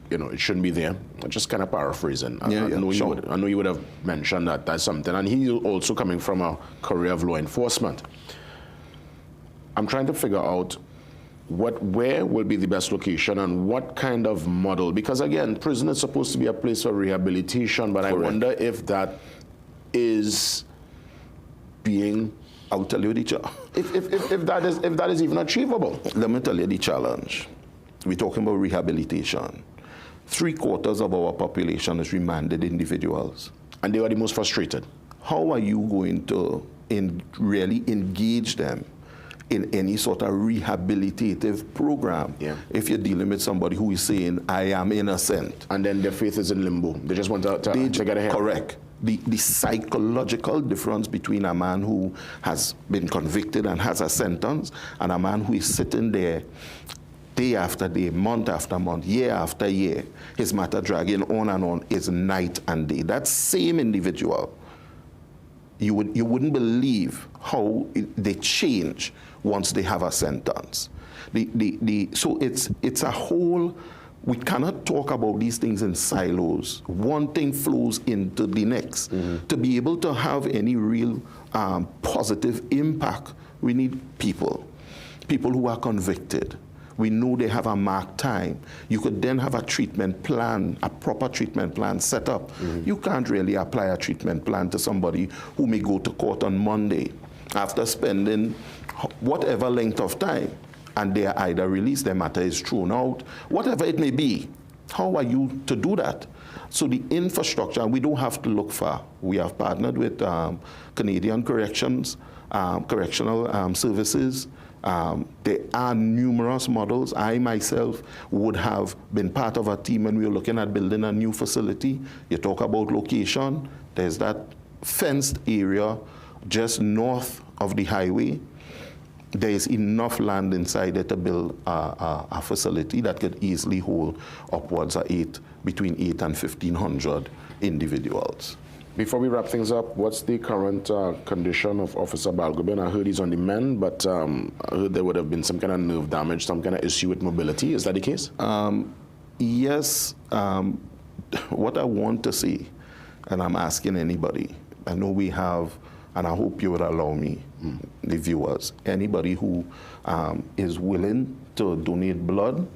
it shouldn't be there. I'm just kind of paraphrasing. I know you would have mentioned that. That's something. And he's also coming from a career of law enforcement. I'm trying to figure out where will be the best location and what kind of model, because again, prison is supposed to be a place of rehabilitation, but correct. I wonder if that is being, I'll tell you the challenge. If that is even achievable. Let me tell you the challenge. We're talking about rehabilitation. 3/4 of our population is remanded individuals. And they are the most frustrated. How are you going to really engage them in any sort of rehabilitative program if you're dealing with somebody who is saying, I am innocent? And then their faith is in limbo. They just want to get ahead. Correct. The psychological difference between a man who has been convicted and has a sentence and a man who is sitting there day after day, month after month, year after year, his matter dragging on and on, is night and day. That same individual, you wouldn't believe how they change once they have a sentence. So it's a whole. We cannot talk about these things in silos. One thing flows into the next. To be able to have any real positive impact, we need people who are convicted. We know they have a marked time. You could then have a treatment plan, a proper treatment plan set up. You can't really apply a treatment plan to somebody who may go to court on Monday after spending whatever length of time, and they are either released, their matter is thrown out, whatever it may be. How are you to do that? So the infrastructure, we don't have to look far. We have partnered with Canadian Correctional Services. There are numerous models. I myself would have been part of a team when we were looking at building a new facility. You talk about location. There's that fenced area just north of the highway. There is enough land inside it to build a facility that could easily hold upwards of between 8 and 1,500 individuals. Before we wrap things up, what's the current condition of Officer Balgobin? I heard he's on the mend, but I heard there would have been some kind of nerve damage, some kind of issue with mobility. Is that the case? Yes. What I want to say, and I'm asking anybody, I know we have, and I hope you would allow me, the viewers, anybody who is willing to donate blood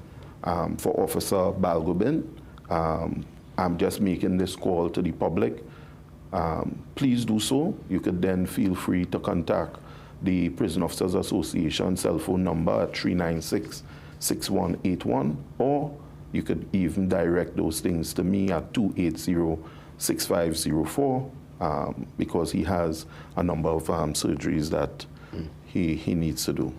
for Officer Balgobin, I'm just making this call to the public. Please do so. You could then feel free to contact the Prison Officers Association cell phone number at 396-6181, or you could even direct those things to me at 280-6504, because he has a number of surgeries that he needs to do.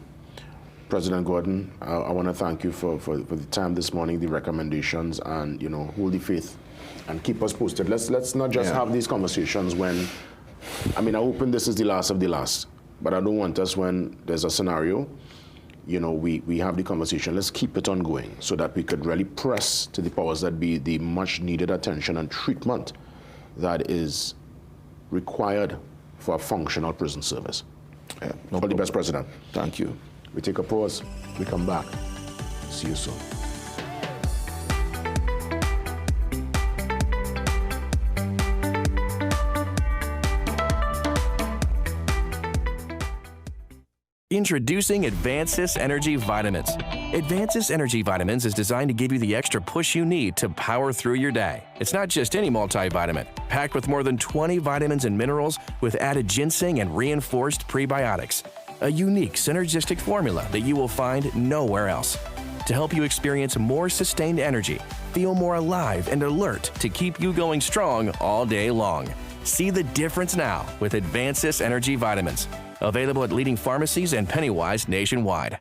President Gordon, I want to thank you for the time this morning, the recommendations, and hold the faith and keep us posted. Let's not just have these conversations when, I mean, I'm hoping this is the last of the last, but I don't want us when there's a scenario, we have the conversation. Let's keep it ongoing so that we could really press to the powers that be the much needed attention and treatment that is required for a functional prison service. All the best, President. Thank you. We take a pause. We come back. See you soon. Introducing Advancis Energy Vitamins. Advancis Energy Vitamins is designed to give you the extra push you need to power through your day. It's not just any multivitamin, packed with more than 20 vitamins and minerals with added ginseng and reinforced prebiotics. A unique synergistic formula that you will find nowhere else. To help you experience more sustained energy, feel more alive and alert to keep you going strong all day long. See the difference now with Advancis Energy Vitamins. Available at leading pharmacies and Pennywise nationwide.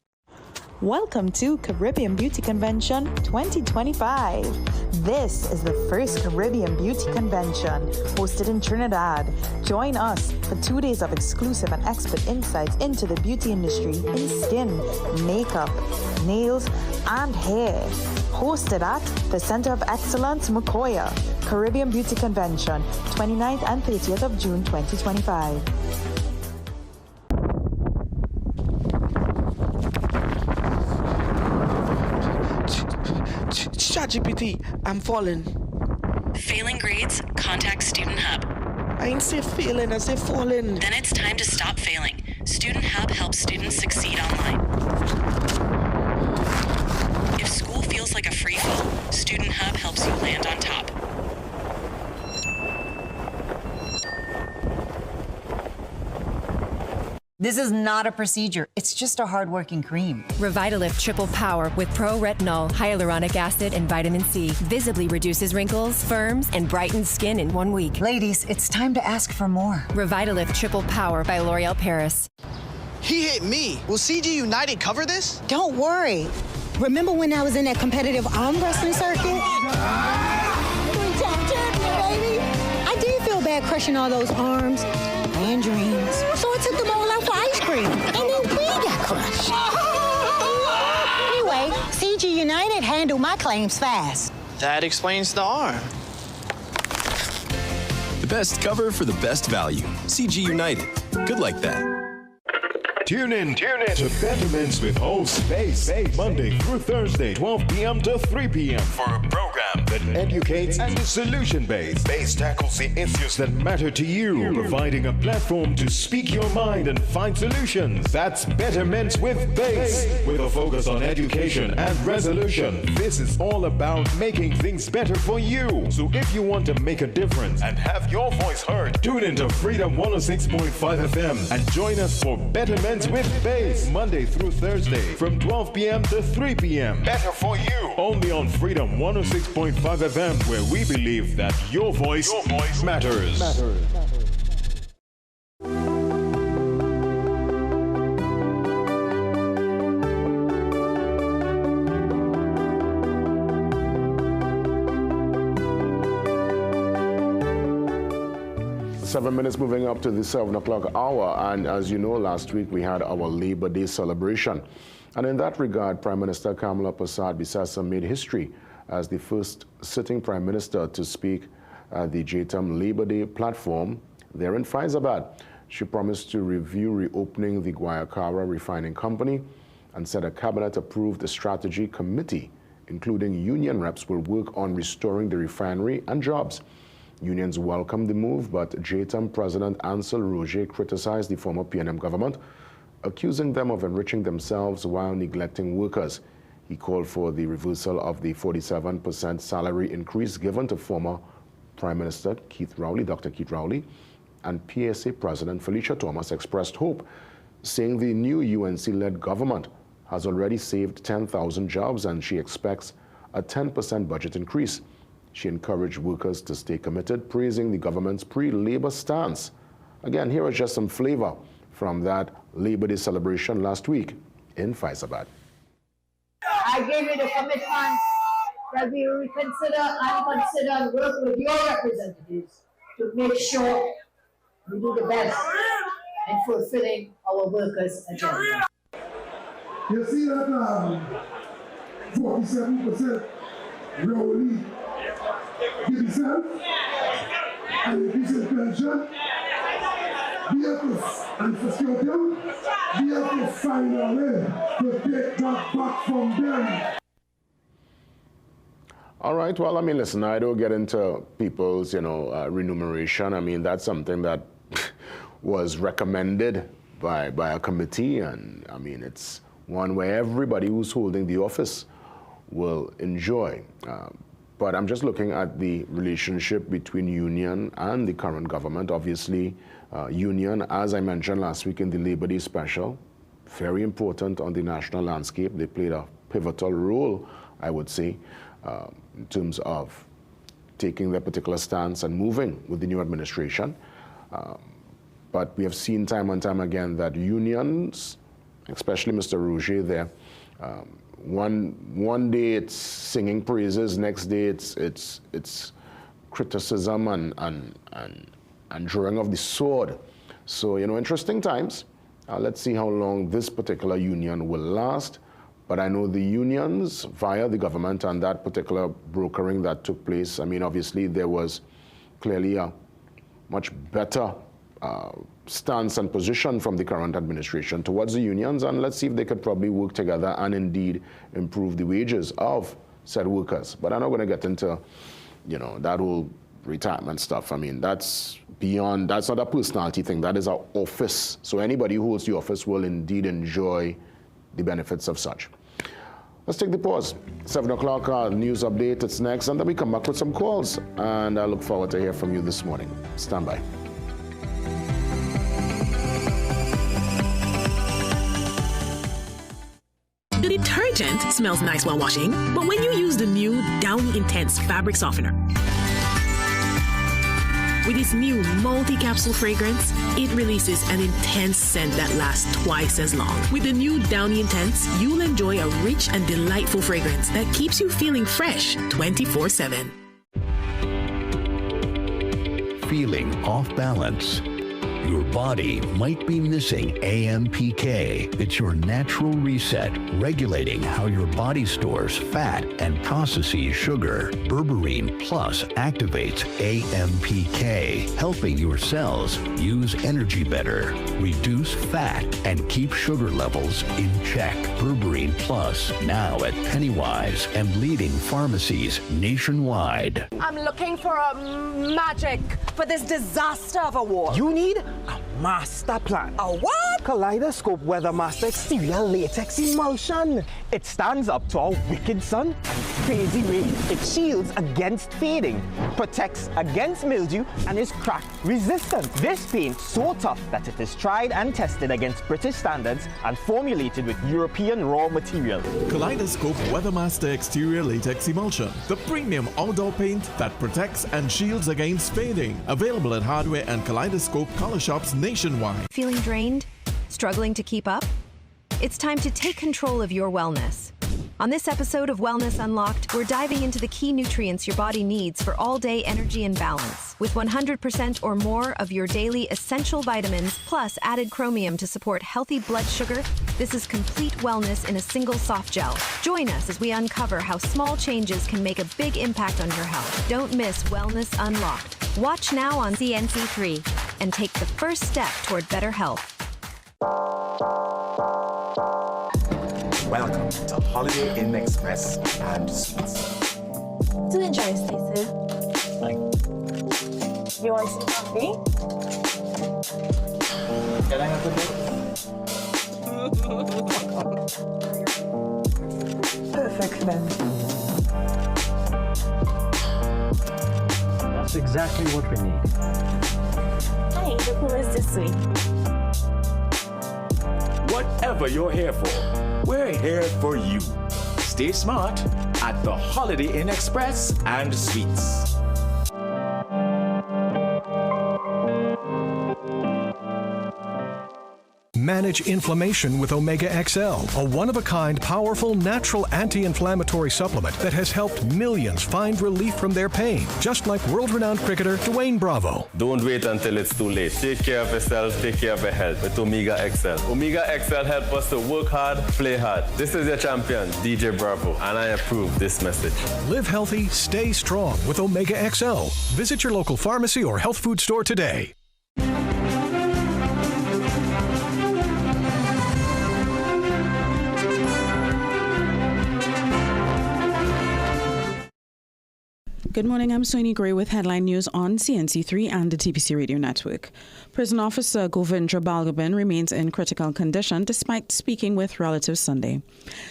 Welcome to Caribbean Beauty Convention 2025. This is the first Caribbean Beauty Convention hosted in Trinidad. Join us for 2 days of exclusive and expert insights into the beauty industry in skin, makeup, nails, and hair. Hosted at the Center of Excellence, Macoya. Caribbean Beauty Convention, 29th and 30th of June 2025. ChatGPT, I'm falling. Failing grades? Contact Student Hub. I ain't say failing, I say falling. Then it's time to stop failing. Student Hub helps students succeed online. If school feels like a free fall, Student Hub helps you land on top. This is not a procedure. It's just a hard-working cream. Revitalift Triple Power with pro-retinol, hyaluronic acid, and vitamin C visibly reduces wrinkles, firms, and brightens skin in 1 week. Ladies, it's time to ask for more. Revitalift Triple Power by L'Oreal Paris. He hit me. Will CG United cover this? Don't worry. Remember when I was in that competitive arm wrestling circuit? 3-time champion, baby. I did feel bad crushing all those arms and dreams. So I took them all out for ice cream. And then we got crushed. Anyway, CG United handled my claims fast. That explains the arm. The best cover for the best value. CG United. Good like that. Tune in to Betterments with host Bass, Monday through Thursday, 12 p.m. to 3 p.m. for a program that educates and is solution-based. Bass tackles the issues that matter to you, providing a platform to speak your mind and find solutions. That's Betterments with Bass, with a focus on education and resolution. This is all about making things better for you. So if you want to make a difference and have your voice heard, tune into Freedom 106.5 FM and join us for Betterments with Bass, Monday through Thursday from 12 p.m. to 3 p.m. Better for you. Only on Freedom 106.5 105 FM, where we believe that your voice matters. 7 minutes moving up to the 7 o'clock hour, and as you know, last week we had our Labor Day celebration. And in that regard, Prime Minister Kamala Persad-Bissessar made history as the first sitting Prime Minister to speak at the JTAM Labor Day platform there in Faizabad. She promised to review reopening the Guayakara Refining Company and said a cabinet-approved strategy committee, including union reps, will work on restoring the refinery and jobs. Unions welcomed the move, but JTAM President Ansel Roger criticized the former PNM government, accusing them of enriching themselves while neglecting workers. He called for the reversal of the 47% salary increase given to former Prime Minister Dr. Keith Rowley, and PSA President Felicia Thomas expressed hope, saying the new UNC-led government has already saved 10,000 jobs and she expects a 10% budget increase. She encouraged workers to stay committed, praising the government's pre-labor stance. Again, here is just some flavor from that Labor Day celebration last week in Faizabad. I gave you the commitment that we will reconsider and consider and work with your representatives to make sure we do the best in fulfilling our workers' agenda. You see that 47% Rowley give himself and the decent pension, we have to, and for security, we have to find a way to take that back from them. All right, well, I mean, listen, I don't get into people's, remuneration. I mean, that's something that was recommended by a committee, and I mean, it's one where everybody who's holding the office will enjoy. But I'm just looking at the relationship between union and the current government. Obviously, union, as I mentioned last week in the Labor Day special, very important on the national landscape. They played a pivotal role, I would say, in terms of taking their particular stance and moving with the new administration. But we have seen time and time again that unions, especially Mr. Roger there, one day it's singing praises, next day it's criticism and drawing of the sword. So, interesting times. Let's see how long this particular union will last. But I know the unions via the government and that particular brokering that took place, I mean, obviously there was clearly a much better stance and position from the current administration towards the unions, and let's see if they could probably work together and indeed improve the wages of said workers. But I'm not going to get into, that whole retirement stuff. I mean, that's not a personality thing, that is our office. So anybody who holds the office will indeed enjoy the benefits of such. Let's take the pause. 7 o'clock, news update, it's next, and then we come back with some calls. And I look forward to hear from you this morning. Stand by. The detergent smells nice while washing, but when you use the new Downy Intense fabric softener, with its new multi-capsule fragrance, it releases an intense scent that lasts twice as long. With the new Downy Intense, you'll enjoy a rich and delightful fragrance that keeps you feeling fresh 24/7. Feeling off balance? Your body might be missing AMPK. It's your natural reset, regulating how your body stores fat and processes sugar. Berberine Plus activates AMPK, helping your cells use energy better, reduce fat, and keep sugar levels in check. Berberine Plus, now at Pennywise and leading pharmacies nationwide. I'm looking for a magic for this disaster of a war. You need a master plan. A what? Kaleidoscope Weather Master Exterior Latex Emulsion. It stands up to our wicked sun and crazy way. It shields against fading, protects against mildew, and is crack resistant. This paint so tough that it is tried and tested against British standards and formulated with European raw material. Kaleidoscope Weathermaster Exterior Latex Emulsion, the premium outdoor paint that protects and shields against fading. Available at hardware and Kaleidoscope color shops nationwide. Feeling drained? Struggling to keep up? It's time to take control of your wellness. On this episode of Wellness Unlocked, we're diving into the key nutrients your body needs for all-day energy and balance. With 100% or more of your daily essential vitamins, plus added chromium to support healthy blood sugar, this is complete wellness in a single soft gel. Join us as we uncover how small changes can make a big impact on your health. Don't miss Wellness Unlocked. Watch now on CNC3 and take the first step toward better health. Welcome to Holiday Inn Express and Suites. Do enjoy, Stacey. You want some coffee? Can I have a bit? Perfect then. That's exactly what we need. Hey, the pool is this way. Whatever you're here for, we're here for you. Stay smart at the Holiday Inn Express and Suites. Manage inflammation with Omega XL, a one-of-a-kind, powerful, natural anti-inflammatory supplement that has helped millions find relief from their pain, just like world-renowned cricketer Dwayne Bravo. Don't wait until it's too late. Take care of yourself, take care of your health with Omega XL. Omega XL helps us to work hard, play hard. This is your champion, DJ Bravo, and I approve this message. Live healthy, stay strong with Omega XL. Visit your local pharmacy or health food store today. Good morning, I'm Soini Gray with headline news on CNC3 and the TPC Radio Network. Prison officer Govindra Balgobin remains in critical condition despite speaking with relatives Sunday.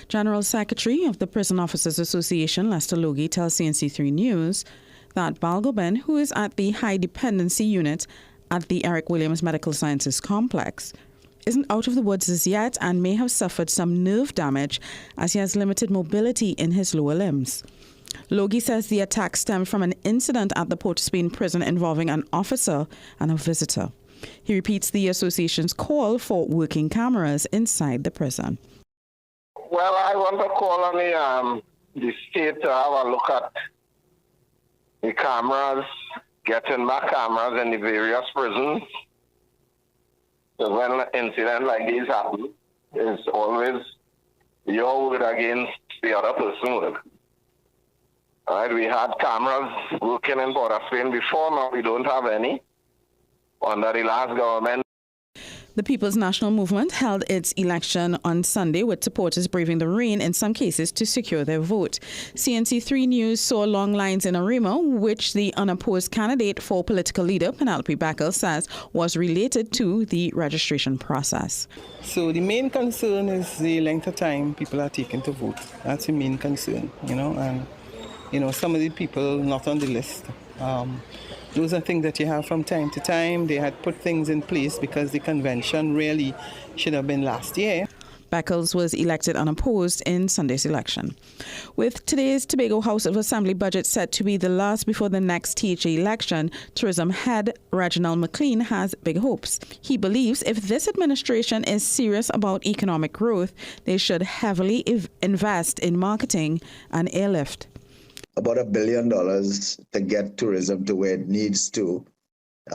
General Secretary of the Prison Officers Association, Lester Logie, tells CNC3 News that Balgobin, who is at the High Dependency Unit at the Eric Williams Medical Sciences Complex, isn't out of the woods as yet and may have suffered some nerve damage as he has limited mobility in his lower limbs. Logie says the attack stemmed from an incident at the Port Spain prison involving an officer and a visitor. He repeats the association's call for working cameras inside the prison. Well, I want to call on the state to have a look at the cameras, getting back cameras in the various prisons. So when an incident like this happens, it's always your word against the other person's word. All right, we had cameras working in Port Spain before, now we don't have any under the last government. The People's National Movement held its election on Sunday with supporters braving the rain in some cases to secure their vote. CNC3 News saw long lines in Arima, which the unopposed candidate for political leader Penelope Backle says was related to the registration process. So the main concern is the length of time people are taking to vote. That's the main concern, and some of the people not on the list. Those are things that you have from time to time. They had put things in place because the convention really should have been last year. Beckles was elected unopposed in Sunday's election. With today's Tobago House of Assembly budget set to be the last before the next THA election, tourism head Reginald McLean has big hopes. He believes if this administration is serious about economic growth, they should heavily invest in marketing and airlift. About $1 billion to get tourism to where it needs to,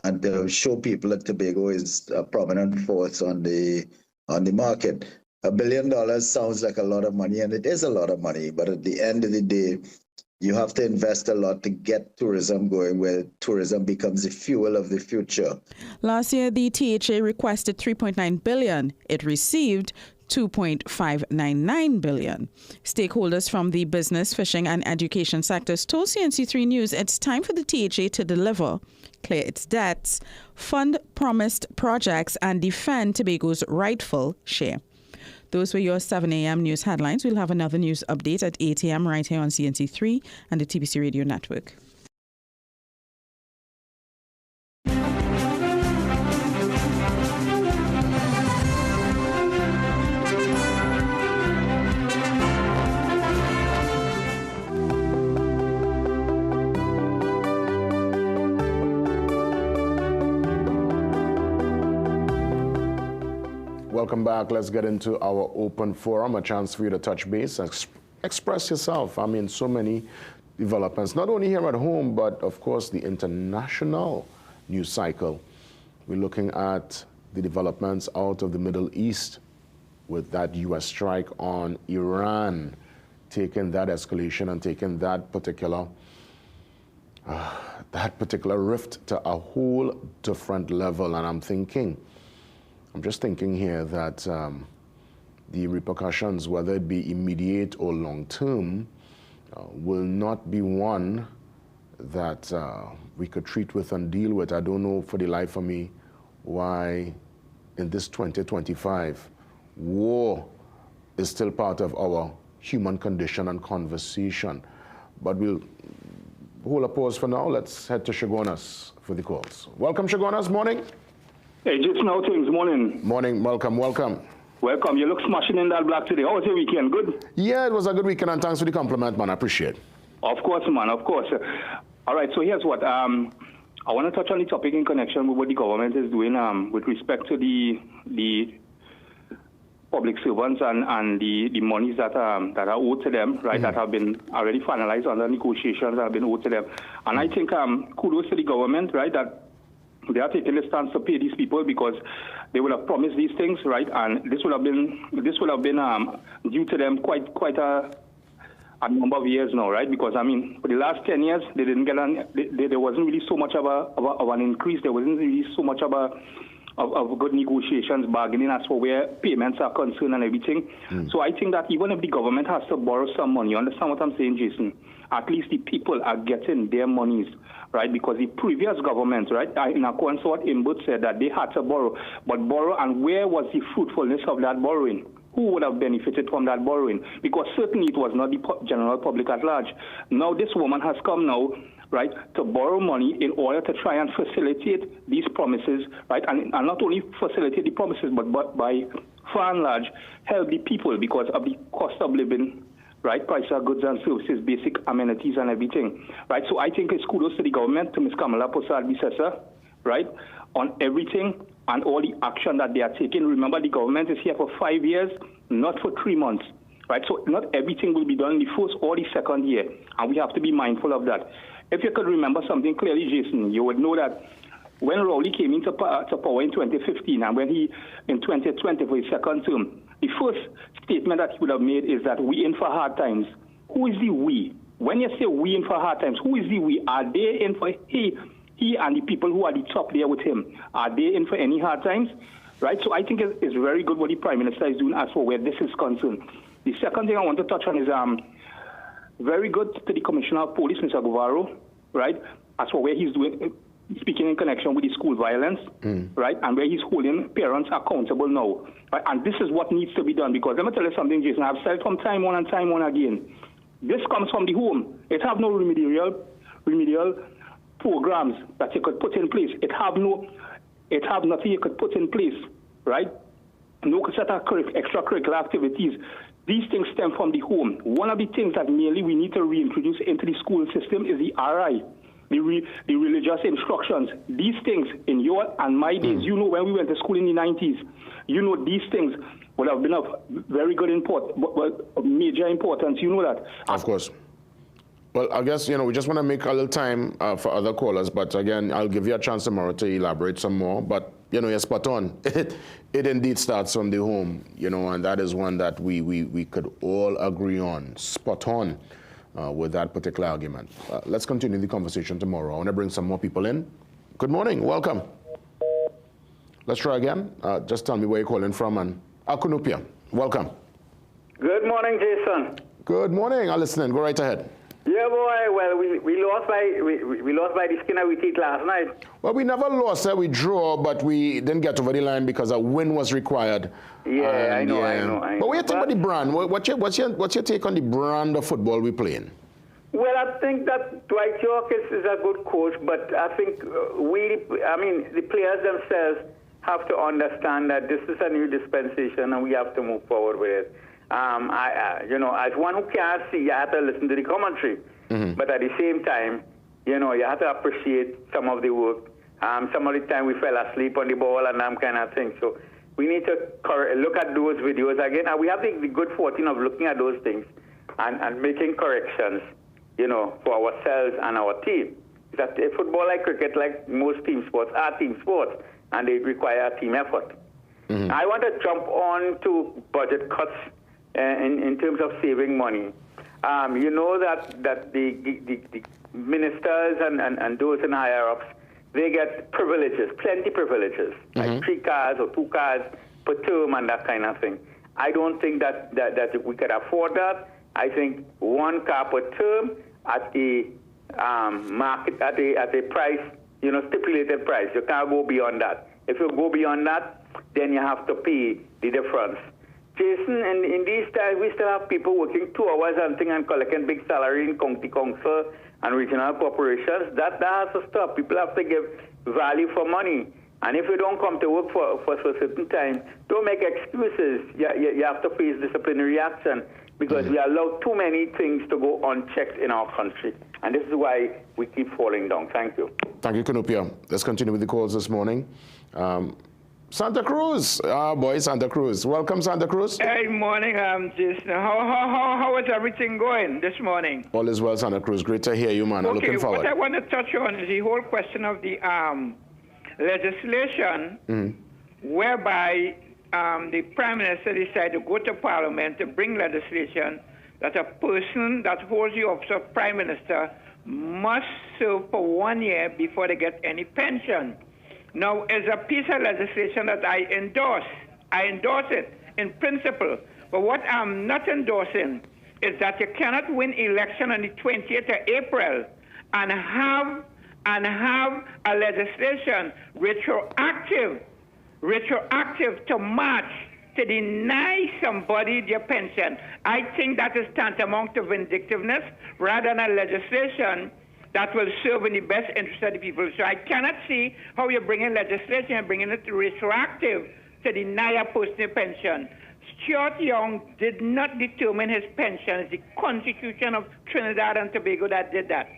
and to show people that Tobago is a prominent force on the market. $1 billion sounds like a lot of money, and it is a lot of money. But at the end of the day, you have to invest a lot to get tourism going, where tourism becomes the fuel of the future. Last year, the THA requested $3.9 billion. It received $2.599 billion. Stakeholders from the business, fishing and education sectors told CNC3 News it's time for the THA to deliver, clear its debts, fund promised projects and defend Tobago's rightful share. Those were your 7 a.m. news headlines. We'll have another news update at 8 a.m. right here on CNC3 and the TBC Radio Network. Welcome back. Let's get into our open forum, a chance for you to touch base, express yourself. I mean, so many developments, not only here at home, but of course the international news cycle. We're looking at the developments out of the Middle East with that U.S. strike on Iran, taking that escalation and taking that particular rift to a whole different level. And I'm just thinking here that the repercussions, whether it be immediate or long-term, will not be one that we could treat with and deal with. I don't know for the life of me why in this 2025, war is still part of our human condition and conversation. But we'll hold a pause for now. Let's head to Shagonas for the calls. Welcome, Shagonas. Morning. Hey, just now things, morning. Morning, welcome. Welcome. You look smashing in that black today. How was your weekend? Good? Yeah, it was a good weekend, and thanks for the compliment, man. I appreciate it. Of course, man, of course. All right, so here's what. I want to touch on the topic in connection with what the government is doing with respect to the public servants and the monies that are owed to them, right, that have been already finalized under negotiations that have been owed to them. And I think kudos to the government, right, that they are taking the stance to pay these people because they will have promised these things, right? And this will have been due to them quite a number of years now, right? Because I mean, for the last 10 years, they didn't get there wasn't really so much of an increase. There wasn't really so much of good negotiations, bargaining as for where payments are concerned and everything. So I think that even if the government has to borrow some money, you understand what I'm saying, Jason? At least the people are getting their monies, right? Because the previous government, right, in accordance to what Imbut said, that they had to borrow, and where was the fruitfulness of that borrowing? Who would have benefited from that borrowing? Because certainly it was not the general public at large. Now this woman has come now, right, to borrow money in order to try and facilitate these promises, right, and not only facilitate the promises, but by far and large help the people because of the cost of living, right, price of goods and services, basic amenities and everything, right? So I think it's kudos to the government, to Ms. Kamala Prasad-Bissessar, right, on everything and all the action that they are taking. Remember, the government is here for 5 years, not for 3 months, right? So not everything will be done in the first or the second year, and we have to be mindful of that. If you could remember something clearly, Jason, you would know that when Rowley came into power in 2015 and when he, in 2020 for his second term, the first statement that he would have made is that we in for hard times. Who is the we? When you say we in for hard times, who is the we? Are they in for he and the people who are the top there with him? Are they in for any hard times? Right? So I think it's very good what the Prime Minister is doing as for where this is concerned. The second thing I want to touch on is very good to the Commissioner of Police, Mr. Guevara, right, as for where he's doing, speaking in connection with the school violence, right, and where he's holding parents accountable now. Right? And this is what needs to be done because let me tell you something, Jason, I've said from time on and time on again, this comes from the home. It have no remedial programs that you could put in place. It have nothing you could put in place, right? No set of extracurricular activities. These things stem from the home. One of the things that mainly we need to reintroduce into the school system is the RI, the religious instructions. These things in your and my days, you know, when we went to school in the 90s, you know, these things would have been of very good major importance. You know that. Of course. Well, I guess, you know, we just want to make a little time for other callers, but again, I'll give you a chance tomorrow to elaborate some more. But, you know, you're spot on. It indeed starts from the home, you know, and that is one that we could all agree on. Spot on with that particular argument. Let's continue the conversation tomorrow. I want to bring some more people in. Good morning. Welcome. Let's try again. Just tell me where you're calling from and Akunupia. Welcome. Good morning, Jason. Good morning. I'm listening. Go right ahead. Yeah, boy. Well, we lost by the skin of our teeth last night. Well, we never lost. We draw, but we didn't get over the line because a win was required. Yeah, I know. But what do you think about the brand? What's your take on the brand of football we're playing? Well, I think that Dwight York is a good coach, but I think the players themselves have to understand that this is a new dispensation and we have to move forward with it. As one who can't see, you have to listen to the commentary. Mm-hmm. But at the same time, you have to appreciate some of the work. Some of the time we fell asleep on the ball and that kind of thing. So we need to look at those videos again. And we have the good fortune of looking at those things and making corrections, for ourselves and our team. That football, like cricket, like most team sports, are team sports, and they require team effort. Mm-hmm. I want to jump on to budget cuts in terms of saving money. You know that the ministers and those in higher ups, they get privileges, plenty privileges, like 3 cars or 2 cars per term and that kind of thing. I don't think that we could afford that. I think 1 car per term at the market at a price, stipulated price. You can't go beyond that. If you go beyond that, then you have to pay the difference. Jason, in these times, we still have people working 2 hours and collecting big salary in county council and regional corporations. That has to stop. People have to give value for money. And if you don't come to work for a certain time, don't make excuses. You have to face disciplinary action because we allow too many things to go unchecked in our country. And this is why we keep falling down. Thank you. Thank you, Kanupia. Let's continue with the calls this morning. Santa Cruz. Santa Cruz. Welcome, Santa Cruz. Hey, morning, Jason. How is everything going this morning? All is well, Santa Cruz. Great to hear you, man. Okay, looking forward. What I want to touch on is the whole question of the legislation whereby the Prime Minister decided to go to Parliament to bring legislation that a person that holds the office of Prime Minister must serve for 1 year before they get any pension. Now, it's a piece of legislation that I endorse. I endorse it in principle. But what I'm not endorsing is that you cannot win election on the 20th of April and have a legislation retroactive to March to deny somebody their pension. I think that is tantamount to vindictiveness rather than a legislation that will serve in the best interest of the people. So I cannot see how you're bringing legislation and bringing it retroactive to deny a person a pension. Stuart Young did not determine his pension. It's the Constitution of Trinidad and Tobago that did that.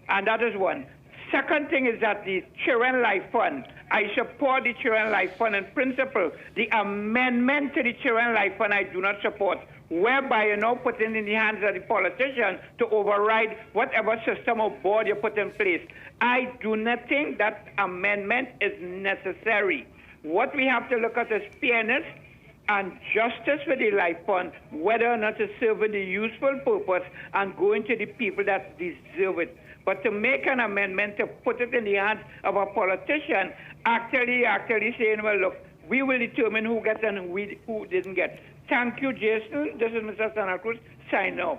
And that is one. Second thing is that the Children Life Fund, I support the Children Life Fund in principle. The amendment to the Children Life Fund I do not support, whereby you're now putting in the hands of the politician to override whatever system or board you put in place. I do not think that amendment is necessary. What we have to look at is fairness and justice for the Life Fund, whether or not it's serving the useful purpose and going to the people that deserve it. But to make an amendment to put it in the hands of a politician, actually saying, well, look, we will determine who gets and who didn't get. Thank you, Jason. This is Mr. Santa Cruz. Sign off.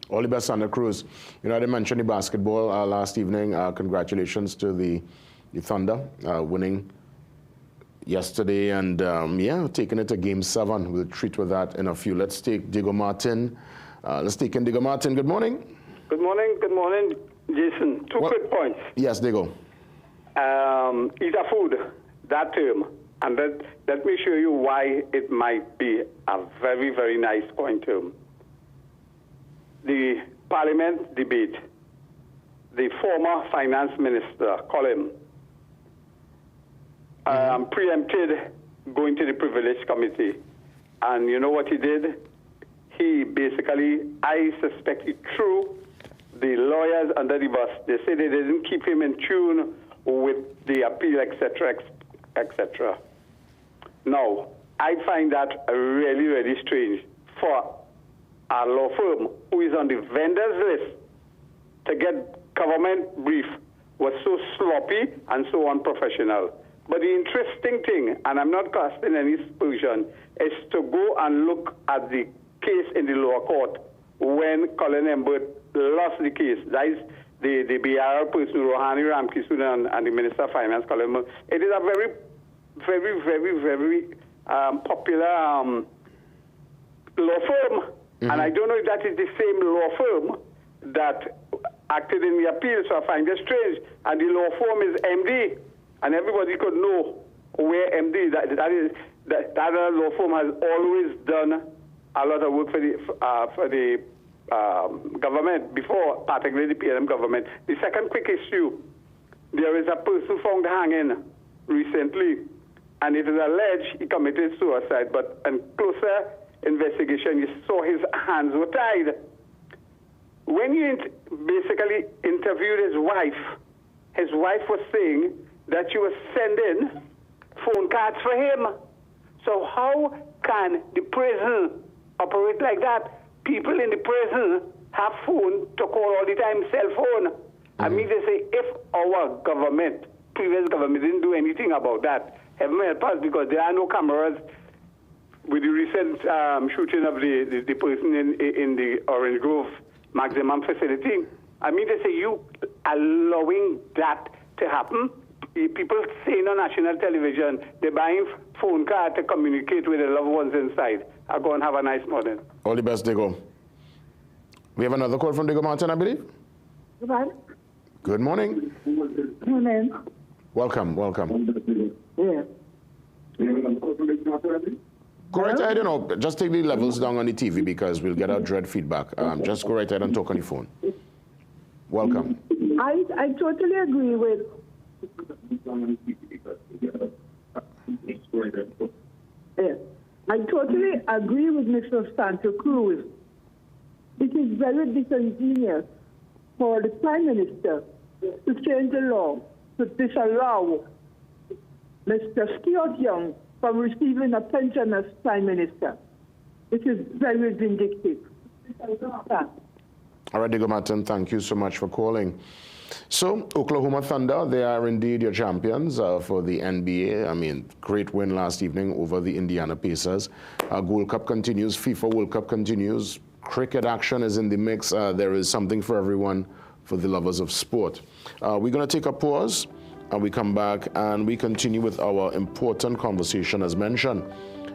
All the best, Santa Cruz. I didn't mention the basketball last evening. Congratulations to the Thunder winning yesterday and, taking it to Game 7. We'll treat with that in a few. Let's take Diego Martin. Let's take in Diego Martin. Good morning. Good morning, Jason. Two quick points. Yes, Diego. Eat a food, that term. And let me show you why it might be a very, very nice point term. The Parliament debate, the former finance minister, Colin, preempted going to the privilege committee. And you know what he did? He basically, I suspect he threw the lawyers under the bus. They say they didn't keep him in tune with the appeal, etc., etc. Now, I find that really, really strange for a law firm who is on the vendors list to get government brief was so sloppy and so unprofessional. But the interesting thing, and I'm not casting any aspersion, is to go and look at the case in the lower court when Colin Embert lost the case. That is the BRL person, Rohani Ramkissoon, and the Minister of Finance, Colin. It is a very, very, very, very popular law firm. Mm-hmm. And I don't know if that is the same law firm that acted in the appeal, so I find it strange. And the law firm is MD, and everybody could know where MD is. That law firm has always done a lot of work for the government before, particularly the PLM government. The second quick issue, there is a person found hanging recently, and it is alleged he committed suicide, but in closer investigation, you saw his hands were tied. When you basically interviewed his wife was saying that she was sending phone cards for him. So how can the prison operate like that? People in the prison have phone to call all the time, cell phone. Mm-hmm. I mean, they say if our government, previous government, didn't do anything about that, heaven help us, because there are no cameras. With the recent shooting of the person in the Orange Grove maximum facility, I mean, they say you allowing that to happen. People saying on national television, they're buying phone card to communicate with their loved ones inside. I'll go and have a nice morning. All the best, Diego. We have another call from Diego Martin, I believe. Goodbye. Good morning. Good morning. Welcome. Yeah. Go right ahead, just take the levels down on the TV because we'll get our dread feedback. Just go right ahead and talk on the phone. Welcome. I totally agree with. Yeah. I totally agree with Mr. Santa Cruz. It is very disingenuous for the Prime Minister to change the law to disallow Mr. Stuart Young from receiving a pension as Prime Minister. It is very vindictive. All right, Diego Martin, thank you so much for calling. So, Oklahoma Thunder, they are indeed your champions for the NBA. I mean, great win last evening over the Indiana Pacers. Gold Cup continues, FIFA World Cup continues. Cricket action is in the mix. There is something for everyone, for the lovers of sport. We're going to take a pause, and we come back, and we continue with our important conversation as mentioned.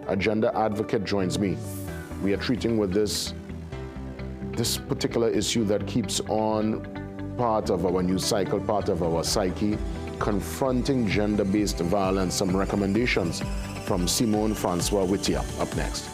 A gender advocate joins me. We are treating with this particular issue that keeps on part of our news cycle, part of our psyche, confronting gender-based violence. Some recommendations from Simone Francois Whittier. Up next.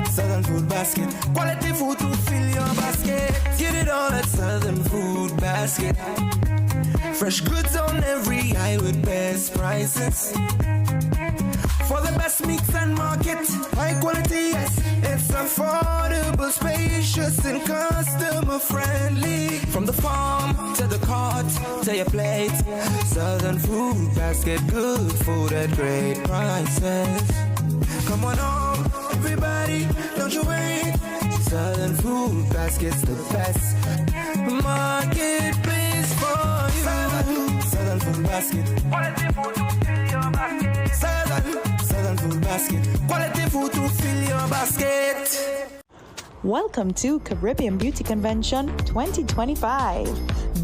Southern Food Basket. Quality food to fill your basket. Get it all at Southern Food Basket. Fresh goods on every aisle with best prices. For the best mix and market, high quality, yes. It's affordable, spacious, and customer friendly. From the farm to the cart to your plate. Southern Food Basket, good food at great prices. Come on home, everybody, don't you wait. Southern Food Basket's the best marketplace for you. Southern Food Basket. Quality food to fill your basket. Southern Food Basket. Quality food to fill your basket. Welcome to Caribbean Beauty Convention 2025.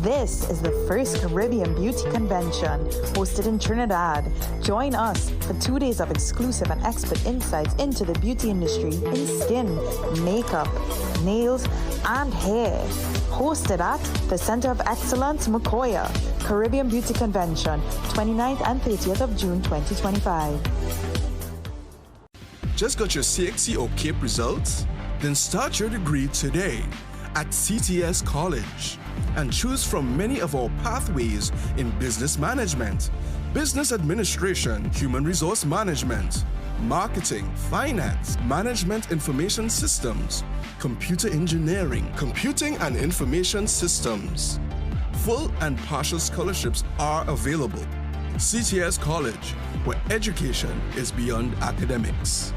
This is the first Caribbean Beauty Convention hosted in Trinidad. Join us for 2 days of exclusive and expert insights into the beauty industry in skin, makeup, nails, and hair. Hosted at the Center of Excellence, Mukoya. Caribbean Beauty Convention, 29th and 30th of June 2025. Just got your CXC or CAPE results? Then start your degree today at CTS College and choose from many of our pathways in business management, business administration, human resource management, marketing, finance, management information systems, computer engineering, computing and information systems. Full and partial scholarships are available. CTS College, where education is beyond academics.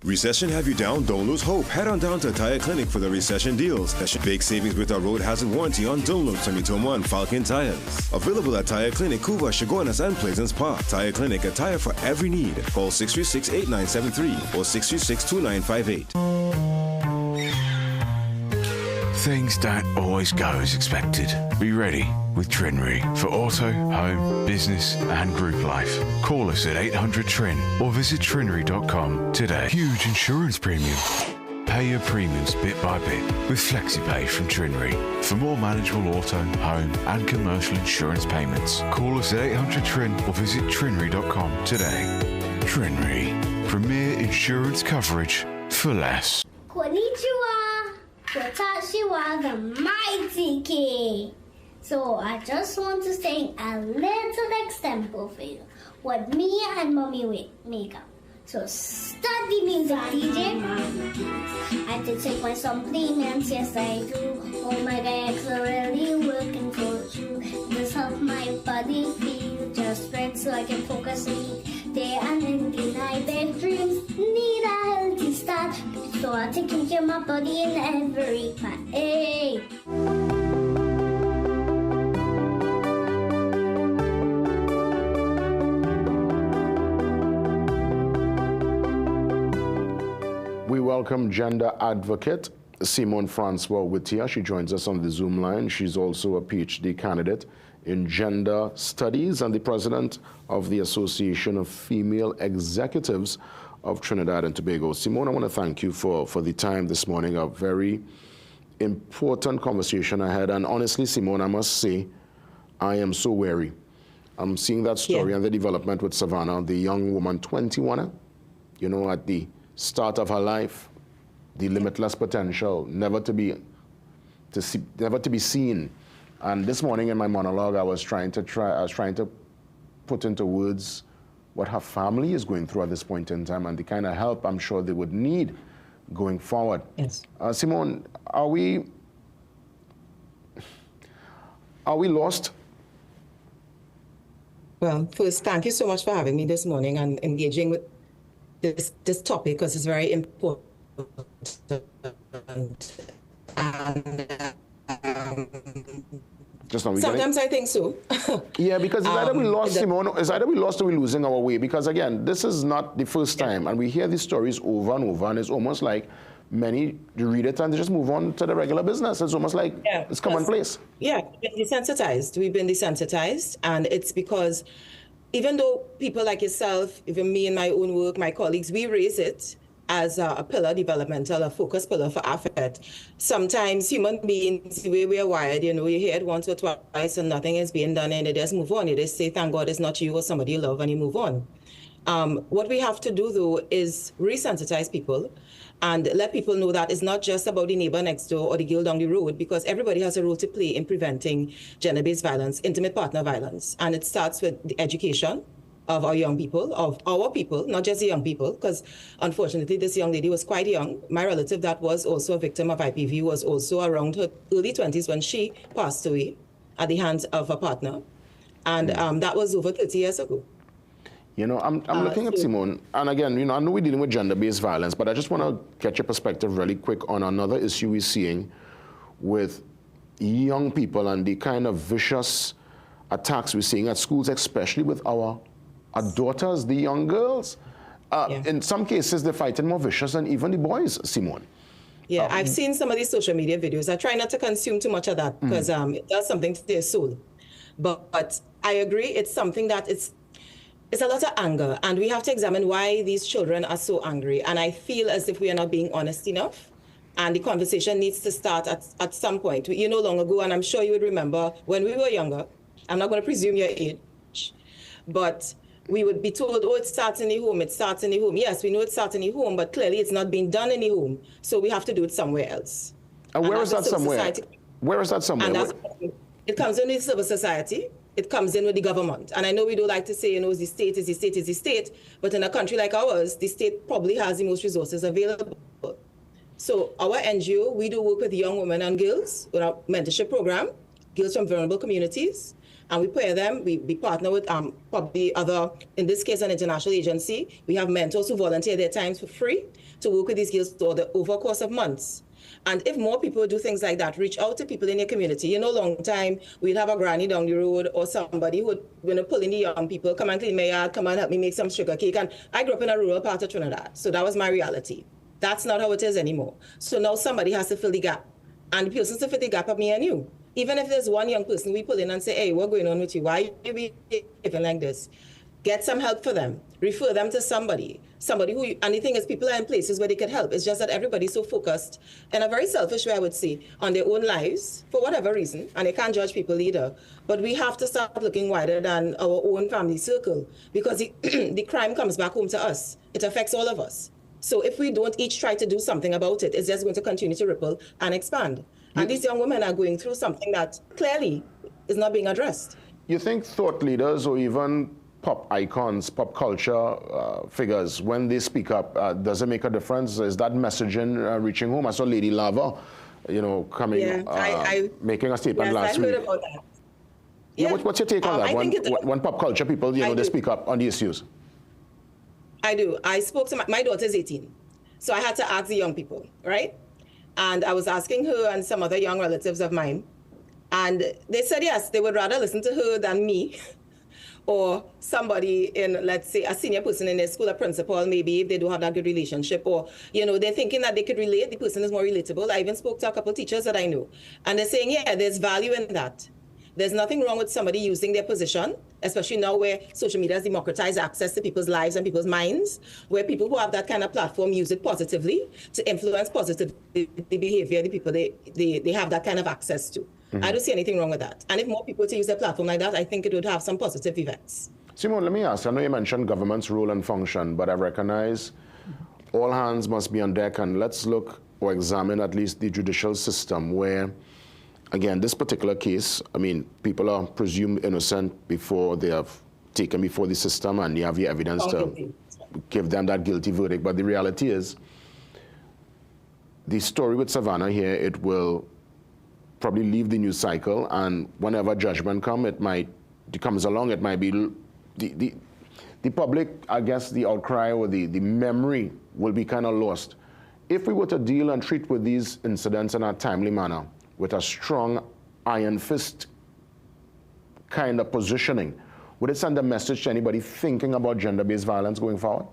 Recession have you down? Don't lose hope. Head on down to Tire Clinic for the recession deals. Big savings with our road hazard warranty on Dunlop, Sumitomo, and Falcon tires. Available at Tire Clinic, Couva, Chaguanas, and Pleasance Park. Tire Clinic, a tire for every need. Call 636-8973 or 636-2958. Things don't always go as expected. Be ready with Trinry for auto, home, business and group life. Call us at 800-TRIN or visit trinry.com today. Huge insurance premium. Pay your premiums bit by bit with FlexiPay from Trinry. For more manageable auto, home and commercial insurance payments, call us at 800-TRIN or visit trinry.com today. Trinry. Premier insurance coverage for less. Konnichiwa. Watashi wa the mighty king. So I just want to sing a little example for you. What me and mommy make up. So start the music, DJ. I did take my supplements, yes I do. Oh my God, I'm really working for you. This help my body feel just right so I can focus me. Day and in the night, big dreams need a healthy start. So I take care of my body in every part. Hey. We welcome gender advocate Simone Francois Whittier. She joins us on the Zoom line. She's also a PhD candidate in gender studies and the president of the Association of Female Executives of Trinidad and Tobago. Simone, I want to thank you for the time this morning. A very important conversation I had. And honestly, Simone, I must say, I am so weary. I'm seeing that story and the development with Savannah, the young woman, 21, you know, at the start of her life, the limitless potential, never to be seen. And this morning in my monologue, I was trying to put into words what her family is going through at this point in time and the kind of help I'm sure they would need going forward. Yes. Simone, are we lost? Well, first, thank you so much for having me this morning and engaging with this topic because it's very important. Sometimes I think so. Yeah, because it's either we lost, Simone, it's either we lost or we're losing our way. Because again, this is not the first time, and we hear these stories over and over, and it's almost like many read it and they just move on to the regular business. It's almost like it's commonplace. Yeah, we've been desensitized. We've been desensitized, and it's because even though people like yourself, even me in my own work, my colleagues, we raise it as a pillar, developmental, a focus pillar for affect. Sometimes human beings, the way we are wired, you know, you hear it once or twice and nothing is being done and they just move on. You just say, thank God it's not you or somebody you love, and you move on. What we have to do, though, is resensitize people and let people know that it's not just about the neighbor next door or the girl down the road, because everybody has a role to play in preventing gender-based violence, intimate partner violence. And it starts with the education of our young people, of our people, not just the young people, because unfortunately this young lady was quite young. My relative that was also a victim of IPV was also around her early 20s when she passed away at the hands of a partner. And that was over 30 years ago. You know, I'm looking at Simone, and again, you know, I know we're dealing with gender-based violence, but I just want to get your perspective really quick on another issue we're seeing with young people and the kind of vicious attacks we're seeing at schools, especially with our daughters, the young girls. In some cases, they're fighting more vicious than even the boys, Simone. Yeah, I've seen some of these social media videos. I try not to consume too much of that because it does something to their soul. But I agree, it's something that it's a lot of anger, and we have to examine why these children are so angry. And I feel as if we are not being honest enough, and the conversation needs to start at some point. You know, long ago, and I'm sure you would remember when we were younger, I'm not going to presume your age, but we would be told, oh, it starts in the home, it starts in the home. Yes, we know it starts in the home, but clearly it's not being done in the home. So we have to do it somewhere else. And where is that somewhere? Where is that somewhere? And it comes in with civil society. It comes in with the government. And I know we don't like to say, you know, the state is the state is the state, but in a country like ours, the state probably has the most resources available. So our NGO, we do work with young women and girls with our mentorship program, girls from vulnerable communities. and we pair them. We partner with probably other, in this case, an international agency. We have mentors who volunteer their time for free to work with these girls over a course of months. And if more people do things like that, reach out to people in your community. You know, long time, we'd have a granny down the road or somebody who would pull in the young people, come and clean my yard, come and help me make some sugar cake. And I grew up in a rural part of Trinidad, so that was my reality. That's not how it is anymore. So now somebody has to fill the gap. And the person to fill the gap are me and you. Even if there's one young person, we pull in and say, hey, what's going on with you? Why are you behaving like this? Get some help for them. Refer them to somebody who, and the thing is, people are in places where they can help. It's just that everybody's so focused in a very selfish way, I would say, on their own lives for whatever reason, and they can't judge people either. But we have to start looking wider than our own family circle, because the crime comes back home to us. It affects all of us. So if we don't each try to do something about it, it's just going to continue to ripple and expand. And these young women are going through something that clearly is not being addressed. You think thought leaders or even pop icons, pop culture figures, when they speak up, does it make a difference? Is that messaging reaching home? I saw Lady Lava, coming, making a statement last week. I heard about that. Yeah. What's your take on that? When pop culture people, they speak up on the issues? I do. I spoke to my daughter's 18. So I had to ask the young people, right? And I was asking her and some other young relatives of mine. And they said, yes, they would rather listen to her than me or somebody in, let's say, a senior person in their school, a principal, maybe, if they don't have that good relationship. Or, they're thinking that they could relate. The person is more relatable. I even spoke to a couple of teachers that I know. And they're saying, yeah, there's value in that. There's nothing wrong with somebody using their position, especially now where social media has democratized access to people's lives and people's minds, where people who have that kind of platform use it positively to influence positively the behavior of the people they have that kind of access to. Mm-hmm. I don't see anything wrong with that. And if more people to use their platform like that, I think it would have some positive effects. Simone, let me ask, I know you mentioned government's role and function, but I recognize all hands must be on deck, and let's look or examine at least the judicial system where, again, this particular case, people are presumed innocent before they have taken before the system and you have the evidence to give them that guilty verdict. But the reality is, the story with Savannah here, it will probably leave the news cycle, and whenever judgment comes along, it might be the public, I guess, the outcry or the memory will be kind of lost. If we were to deal and treat with these incidents in a timely manner, with a strong iron fist kind of positioning, would it send a message to anybody thinking about gender-based violence going forward?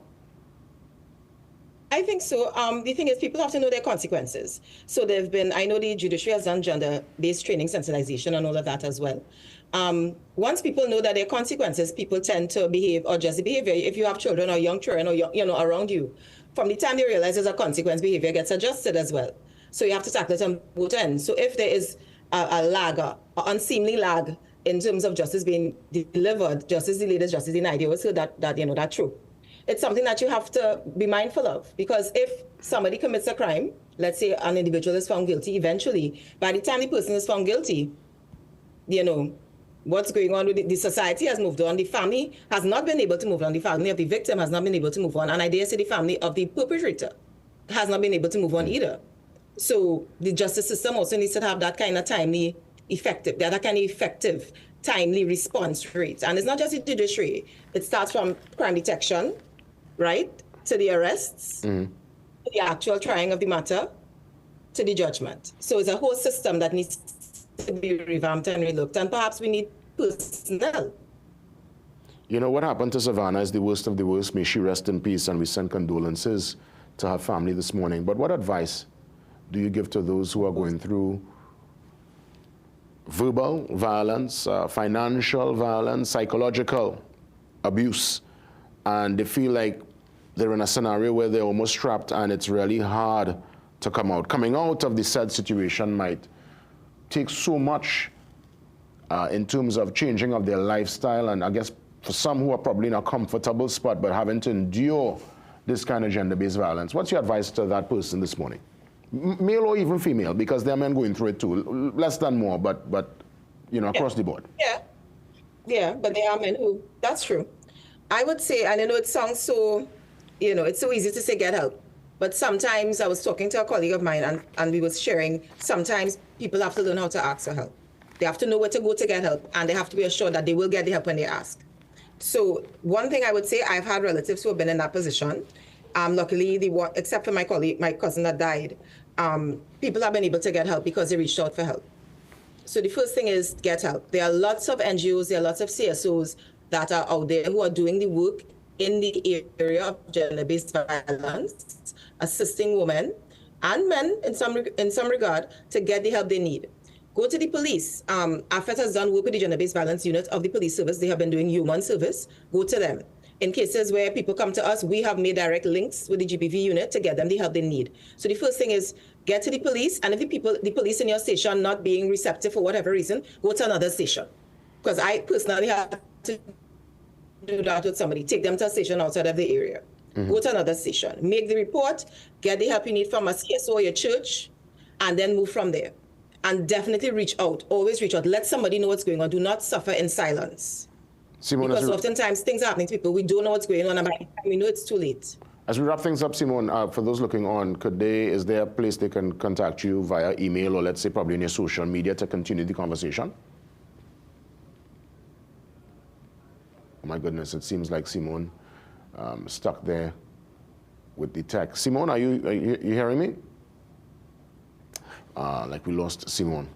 I think so. The thing is, people have to know their consequences. So I know the judiciary has done gender-based training, sensitization, and all of that as well. Once people know that there are consequences, people tend to behave, or just the behavior. If you have children or young children or around you, from the time they realize there's a consequence, behavior gets adjusted as well. So you have to tackle it on both ends. So if there is a lag, an unseemly lag in terms of justice being delivered, justice delayed is justice denied, you always hear that's true. It's something that you have to be mindful of, because if somebody commits a crime, let's say an individual is found guilty, eventually, by the time the person is found guilty, what's going on with the society has moved on, the family has not been able to move on, the family of the victim has not been able to move on, and I dare say the family of the perpetrator has not been able to move on either. So the justice system also needs to have that kind of effective, timely response rate. And it's not just the judiciary. It starts from crime detection, right, to the arrests, to the actual trying of the matter, to the judgment. So it's a whole system that needs to be revamped and relooked. And perhaps we need personnel. What happened to Savannah is the worst of the worst. May she rest in peace, and we send condolences to her family this morning. But what advice do you give to those who are going through verbal violence, financial violence, psychological abuse, and they feel like they're in a scenario where they're almost trapped and it's really hard to come out? Coming out of the said situation might take so much in terms of changing of their lifestyle, and I guess for some who are probably in a comfortable spot but having to endure this kind of gender-based violence. What's your advice to that person this morning? Male or even female, because there are men going through it too, less than more, but across the board. Yeah, but there are men who, that's true. I would say, and I know it sounds so, it's so easy to say get help, but sometimes I was talking to a colleague of mine and we was sharing, sometimes people have to learn how to ask for help. They have to know where to go to get help, and they have to be assured that they will get the help when they ask. So one thing I would say, I've had relatives who have been in that position. Luckily, except for my cousin that died, people have been able to get help because they reached out for help. So the first thing is get help. There are lots of NGOs, there are lots of CSOs that are out there who are doing the work in the area of gender-based violence, assisting women and men in some regard to get the help they need. Go to the police. AFET has done work with the gender-based violence unit of the police service. They have been doing human service. Go to them. In cases where people come to us, we have made direct links with the GBV unit to get them the help they need. So the first thing is get to the police, and if the police in your station not being receptive for whatever reason, go to another station. Because I personally had to do that with somebody. Take them to a station outside of the area. Go to another station. Make the report, get the help you need from a CSO or your church, and then move from there. And definitely reach out. Always reach out. Let somebody know what's going on. Do not suffer in silence. Simone, because oftentimes things are happening to people. We don't know what's going on, and by the time we know it's too late. As we wrap things up, Simone, for those looking on, is there a place they can contact you via email or let's say probably in your social media to continue the conversation? Oh my goodness, it seems like Simone stuck there with the tech. Simone, are you hearing me? Like we lost Simone.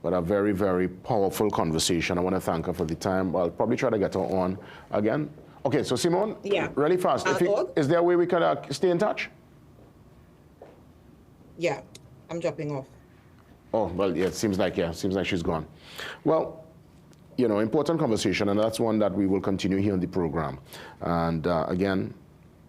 But a very, very powerful conversation. I want to thank her for the time. I'll probably try to get her on again. Okay, so Simone, really fast. Is there a way we can stay in touch? Yeah, I'm dropping off. Oh, well, yeah, it seems like she's gone. Well, you know, important conversation, and that's one that we will continue here on the program. And again,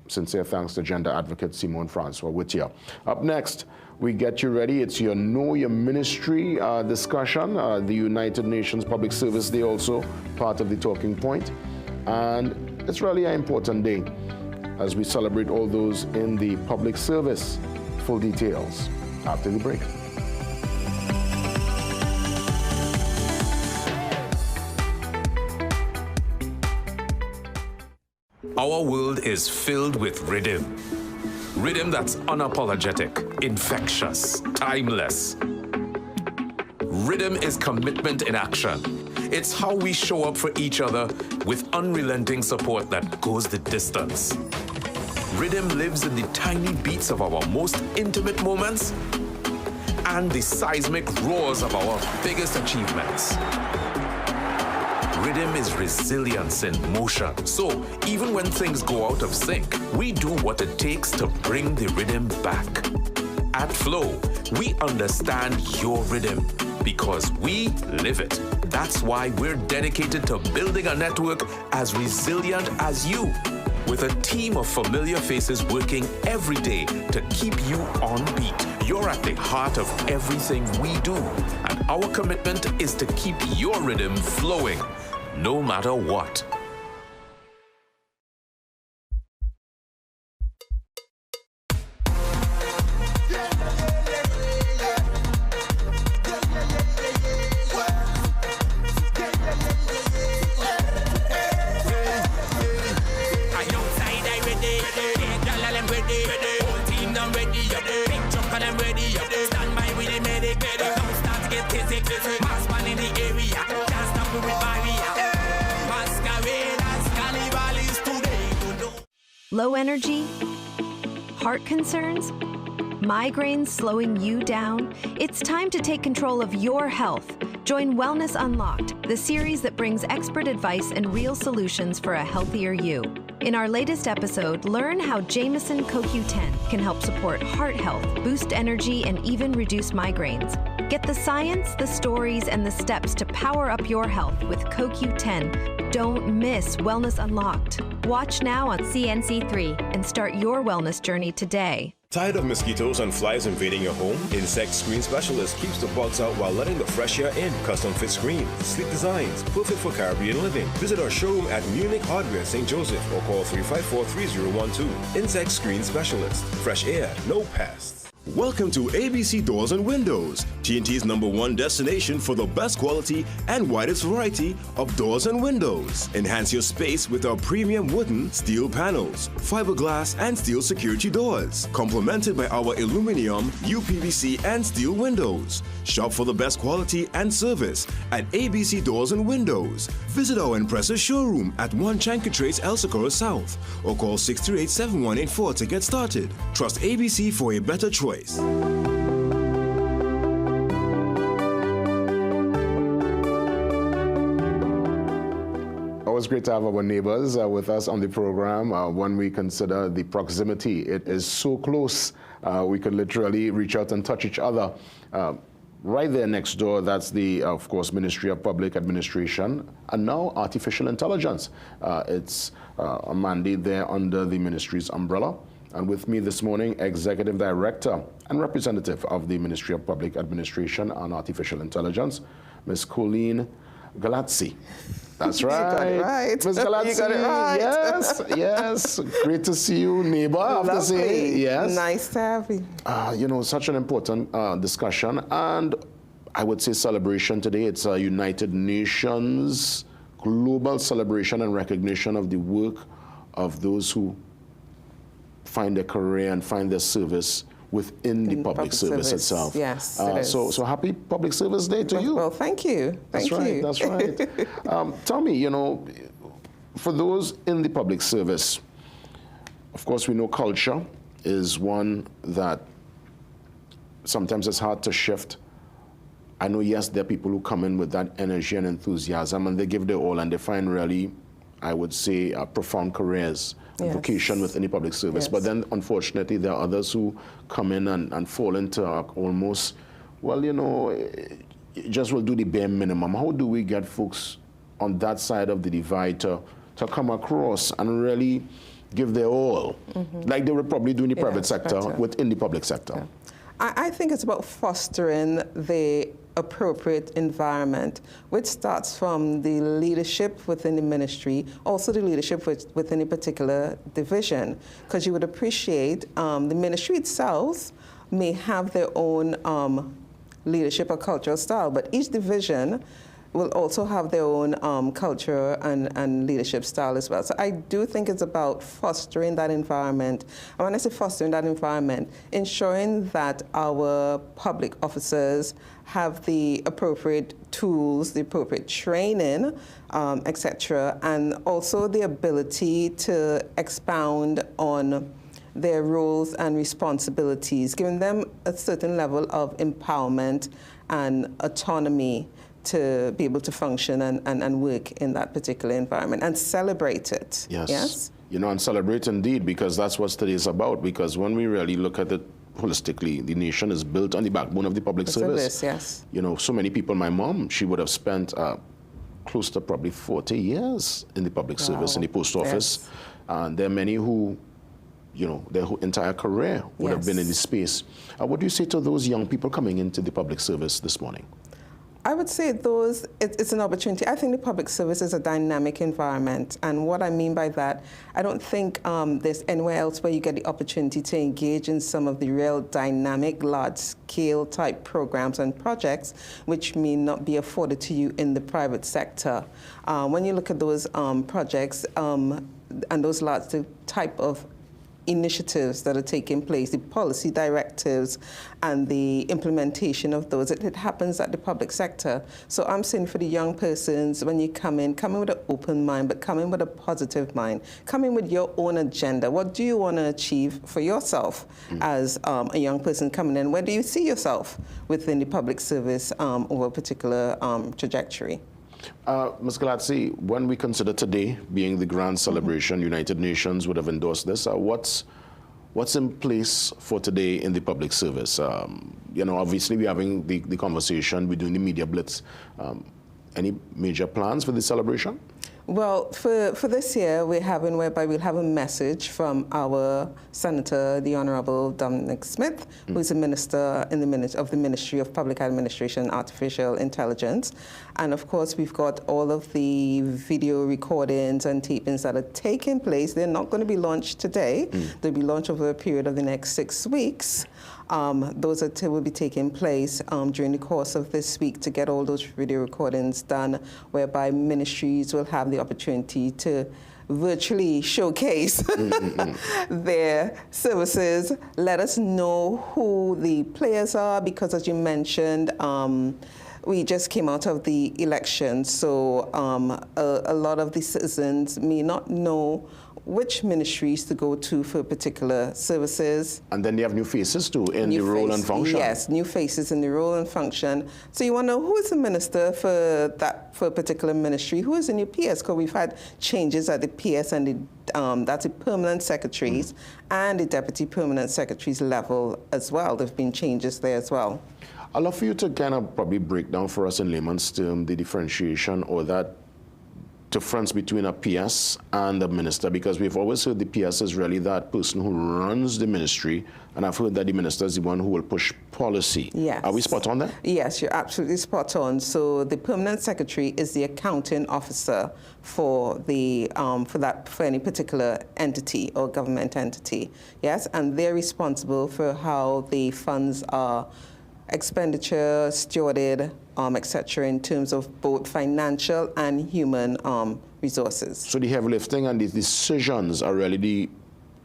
sincere thanks to gender advocate Simone Francois Whittier. Up next, we get you ready. It's your Know Your Ministry discussion. The United Nations Public Service Day also part of the talking point. And it's really an important day as we celebrate all those in the public service. Full details after the break. Our world is filled with rhythm. Rhythm that's unapologetic, infectious, timeless. Rhythm is commitment in action. It's how we show up for each other with unrelenting support that goes the distance. Rhythm lives in the tiny beats of our most intimate moments and the seismic roars of our biggest achievements. Rhythm is resilience in motion. So even when things go out of sync, we do what it takes to bring the rhythm back. At Flow, we understand your rhythm because we live it. That's why we're dedicated to building a network as resilient as you, with a team of familiar faces working every day to keep you on beat. You're at the heart of everything we do, and our commitment is to keep your rhythm flowing, no matter what. Low energy? Heart concerns? Migraines slowing you down? It's time to take control of your health. Join Wellness Unlocked, the series that brings expert advice and real solutions for a healthier you. In our latest episode, learn how Jameson CoQ10 can help support heart health, boost energy, and even reduce migraines. Get the science, the stories, and the steps to power up your health with CoQ10. Don't miss Wellness Unlocked. Watch now on CNC3 and start your wellness journey today. Tired of mosquitoes and flies invading your home? Insect Screen Specialist keeps the bugs out while letting the fresh air in. Custom fit screens, sleek designs, perfect for Caribbean living. Visit our showroom at Munich Hardware, St. Joseph, or call 354-3012. Insect Screen Specialist. Fresh air, no pests. Welcome to ABC Doors and Windows, TNT's #1 destination for the best quality and widest variety of doors and windows. Enhance your space with our premium wooden, steel panels, fiberglass, and steel security doors, complemented by our aluminum, UPVC, and steel windows. Shop for the best quality and service at ABC Doors and Windows. Visit our impressive showroom at 1 Chancatrace, El Socorro South, or call 638-7184 to get started. Trust ABC for a better choice. Always great to have our neighbors with us on the program. When we consider the proximity, it is so close. We could literally reach out and touch each other. Right there next door, that's the, of course, Ministry of Public Administration, and now Artificial Intelligence. It's a mandate there under the ministry's umbrella. And with me this morning, Executive Director and Representative of the Ministry of Public Administration and Artificial Intelligence, Ms. Colleen Galazzi. That's right. You got it right. Ms. Galazzi. You got it right. Yes, yes. Great to see you, neighbor, I have to say. Yes. Nice to have you. You know, such an important discussion, and I would say celebration today. It's a United Nations global celebration and recognition of the work of those who find their career and find their service within the public service itself. Yes, so happy Public Service Day to you. Well, thank you. Thank you. That's right. Tell me, you know, for those in the public service, of course, we know culture is one that sometimes it's hard to shift. I know, yes, there are people who come in with that energy and enthusiasm, and they give their all, and they find really, I would say, profound careers, vocation within the public service. Yes. But then, unfortunately, there are others who come in and fall into almost, well, you know, just will do the bare minimum. How do we get folks on that side of the divide to come across and really give their all, like they would probably do in the private sector, within the public sector? Yeah. I think it's about fostering the appropriate environment, which starts from the leadership within the ministry, also the leadership within a particular division, because you would appreciate the ministry itself may have their own leadership or cultural style, but each division will also have their own culture and leadership style as well. So I do think it's about fostering that environment. And when I say fostering that environment, ensuring that our public officers have the appropriate tools, the appropriate training, etc., and also the ability to expound on their roles and responsibilities, giving them a certain level of empowerment and autonomy to be able to function and work in that particular environment and celebrate it. Yes. You know, and celebrate indeed, because that's what today is about. Because when we really look at it holistically, the nation is built on the backbone of the public service. Yes. You know, so many people, my mom, she would have spent close to probably 40 years in the public service, in the post office. And there are many who, you know, their entire career would have been in this space. What do you say to those young people coming into the public service this morning? I would say it's an opportunity. I think the public service is a dynamic environment. And what I mean by that, I don't think there's anywhere else where you get the opportunity to engage in some of the real dynamic, large-scale type programs and projects, which may not be afforded to you in the private sector. When you look at those projects and those large type of initiatives that are taking place, the policy directives and the implementation of those, it happens at the public sector. So I'm saying for the young persons, when you come in with an open mind, but come in with a positive mind. Come in with your own agenda. What do you want to achieve for yourself as a young person coming in? Where do you see yourself within the public service over a particular trajectory? Ms. Galazzi, when we consider today being the grand celebration, United Nations would have endorsed this. What's in place for today in the public service? You know, obviously we're having the conversation, we're doing the media blitz. Any major plans for this celebration? Well, for this year, we're having whereby we'll have a message from our Senator, the Honorable Dominic Smith, who's a minister in of the Ministry of Public Administration and Artificial Intelligence. And of course, we've got all of the video recordings and tapings that are taking place. They're not going to be launched today. They'll be launched over a period of the next 6 weeks. Those will be taking place during the course of this week to get all those video recordings done, whereby ministries will have the opportunity to virtually showcase their services. Let us know who the players are, because as you mentioned, we just came out of the election, so a lot of the citizens may not know which ministries to go to for particular services. And then they have new faces too in the role and function. Yes, new faces in the role and function. So you want to know who is the minister for a particular ministry, who is the new PS, because we've had changes at the PS and that's the permanent secretaries and the deputy permanent secretaries level as well. There have been changes there as well. I'd love for you to kind of probably break down for us in layman's terms the differentiation or that difference between a PS and a minister, because we've always heard the PS is really that person who runs the ministry, and I've heard that the minister is the one who will push policy. Yes. Are we spot on there? Yes, you're absolutely spot on. So the permanent secretary is the accounting officer for the for any particular entity or government entity. Yes, and they're responsible for how the funds are expenditure, stewarded, etc., in terms of both financial and human resources. So the heavy lifting and the decisions are really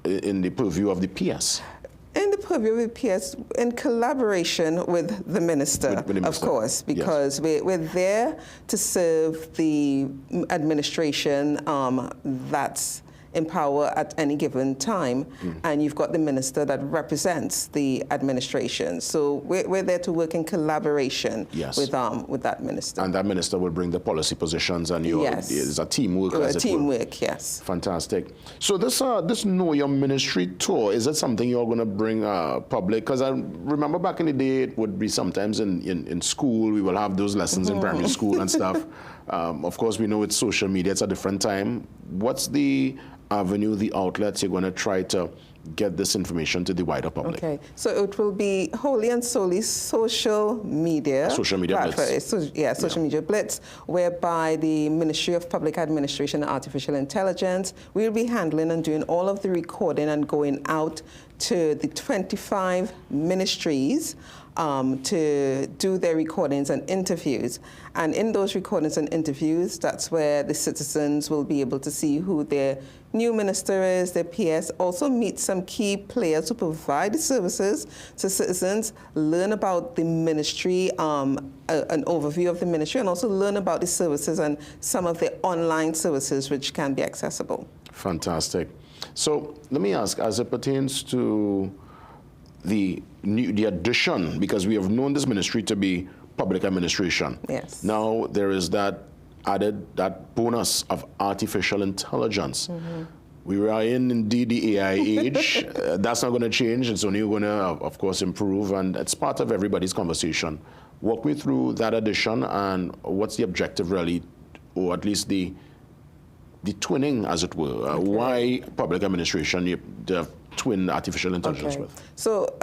in the purview of the PS? In the purview of the PS, in collaboration with the minister, of course, because we're there to serve the administration that's in power at any given time, and you've got the minister that represents the administration. So we're there to work in collaboration with that minister. And that minister will bring the policy positions, and it's a teamwork. Teamwork, yes. Fantastic. So this Know Your Ministry tour, is it something you're going to bring public? Because I remember back in the day, it would be sometimes in school, we will have those lessons in primary school and stuff. Of course, we know it's social media, it's a different time. What's the avenue, the outlets you're going to try to get this information to the wider public? Okay, so it will be wholly and solely social media. Social media blitz. Social media blitz, whereby the Ministry of Public Administration and Artificial Intelligence will be handling and doing all of the recording and going out to the 25 ministries to do their recordings and interviews. And in those recordings and interviews, that's where the citizens will be able to see who their new minister is, their PS, also meet some key players who provide the services to citizens, learn about the ministry, an overview of the ministry, and also learn about the services and some of the online services which can be accessible. Fantastic. So let me ask, as it pertains to the addition, because we have known this ministry to be public administration. Yes. Now there is that bonus of artificial intelligence. We are indeed the AI age. That's not going to change. It's only going to, of course, improve, and it's part of everybody's conversation. Walk me through that addition and what's the objective really, or at least the twinning, as it were. Why public administration you have twin artificial intelligence with? So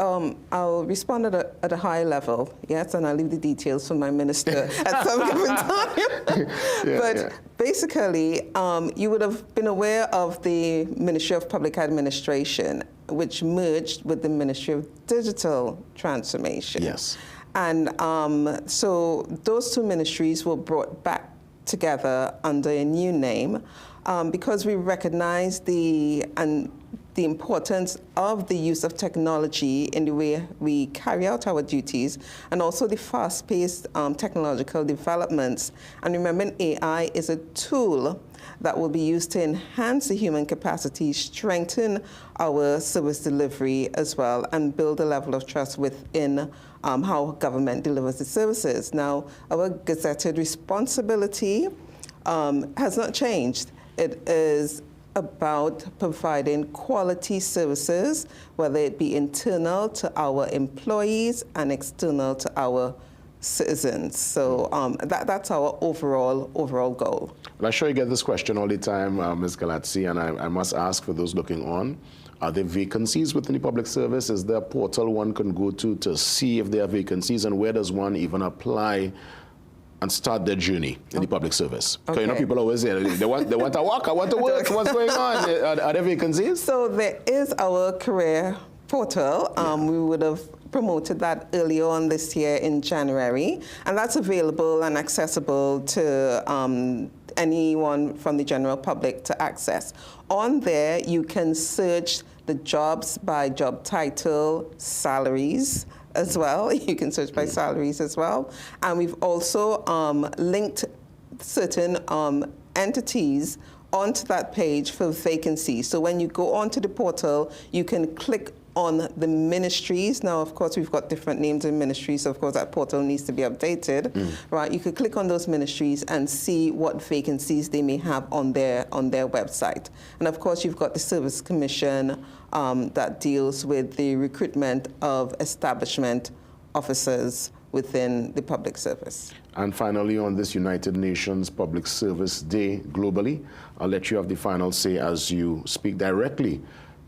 I'll respond at a high level, yes, and I'll leave the details for my minister at some given time. Basically, you would have been aware of the Ministry of Public Administration, which merged with the Ministry of Digital Transformation. Yes. And so those two ministries were brought back together under a new name because we recognize the importance of the use of technology in the way we carry out our duties, and also the fast-paced technological developments. And remember, AI is a tool that will be used to enhance the human capacity, strengthen our service delivery as well, and build a level of trust within how government delivers the services. Now, our gazetted responsibility has not changed. It is about providing quality services, whether it be internal to our employees and external to our citizens. So that's our overall goal. Well, I'm sure you get this question all the time, Ms. Galatsi, and I must ask for those looking on, are there vacancies within the public service? Is there a portal one can go to see if there are vacancies, and where does one even apply and start their journey in the public service? Because you know, people always say, they want to work, I want to work. What's going on? Are there vacancies? So there is our career portal. We would have promoted that earlier on this year in January, and that's available and accessible to anyone from the general public to access. On there, you can search the jobs by job title, salaries as well. You can search by salaries as well. And we've also linked certain entities onto that page for vacancies. So when you go onto the portal, you can click on the ministries. Now, of course, we've got different names in ministries, so of course that portal needs to be updated, right? You could click on those ministries and see what vacancies they may have on their website. And of course, you've got the Service Commission that deals with the recruitment of establishment officers within the public service. And finally, on this United Nations Public Service Day globally, I'll let you have the final say as you speak directly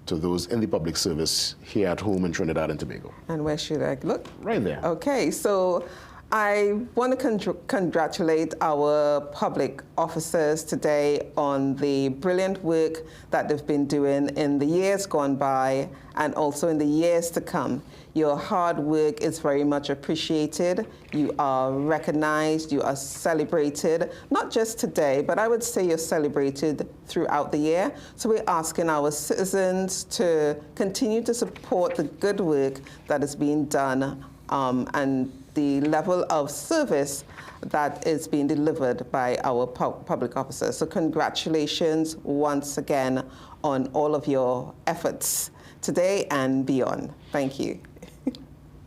to those in the public service here at home in Trinidad and Tobago. And where should I look? Right there. Okay, so I want to congratulate our public officers today on the brilliant work that they've been doing in the years gone by and also in the years to come. Your hard work is very much appreciated. You are recognized, you are celebrated, not just today, but I would say you're celebrated throughout the year. So we're asking our citizens to continue to support the good work that is being done and the level of service that is being delivered by our public officers. So congratulations once again on all of your efforts today and beyond. Thank you.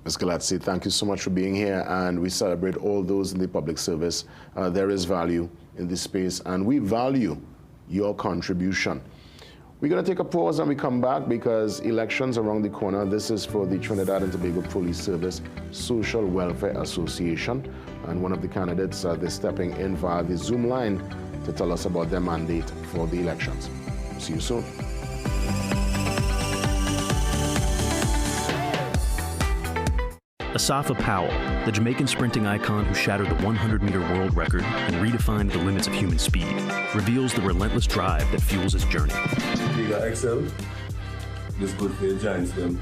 Ms. Galatsi, thank you so much for being here, and we celebrate all those in the public service. There is value in this space, and we value your contribution. We're going to take a pause and we come back because elections around the corner. This is for the Trinidad and Tobago Police Service Social Welfare Association, and one of the candidates they're stepping in via the Zoom line to tell us about their mandate for the elections. See you soon. Asafa Powell, the Jamaican sprinting icon who shattered the 100-meter world record and redefined the limits of human speed, reveals the relentless drive that fuels his journey. Omega XL, this good for your giants them.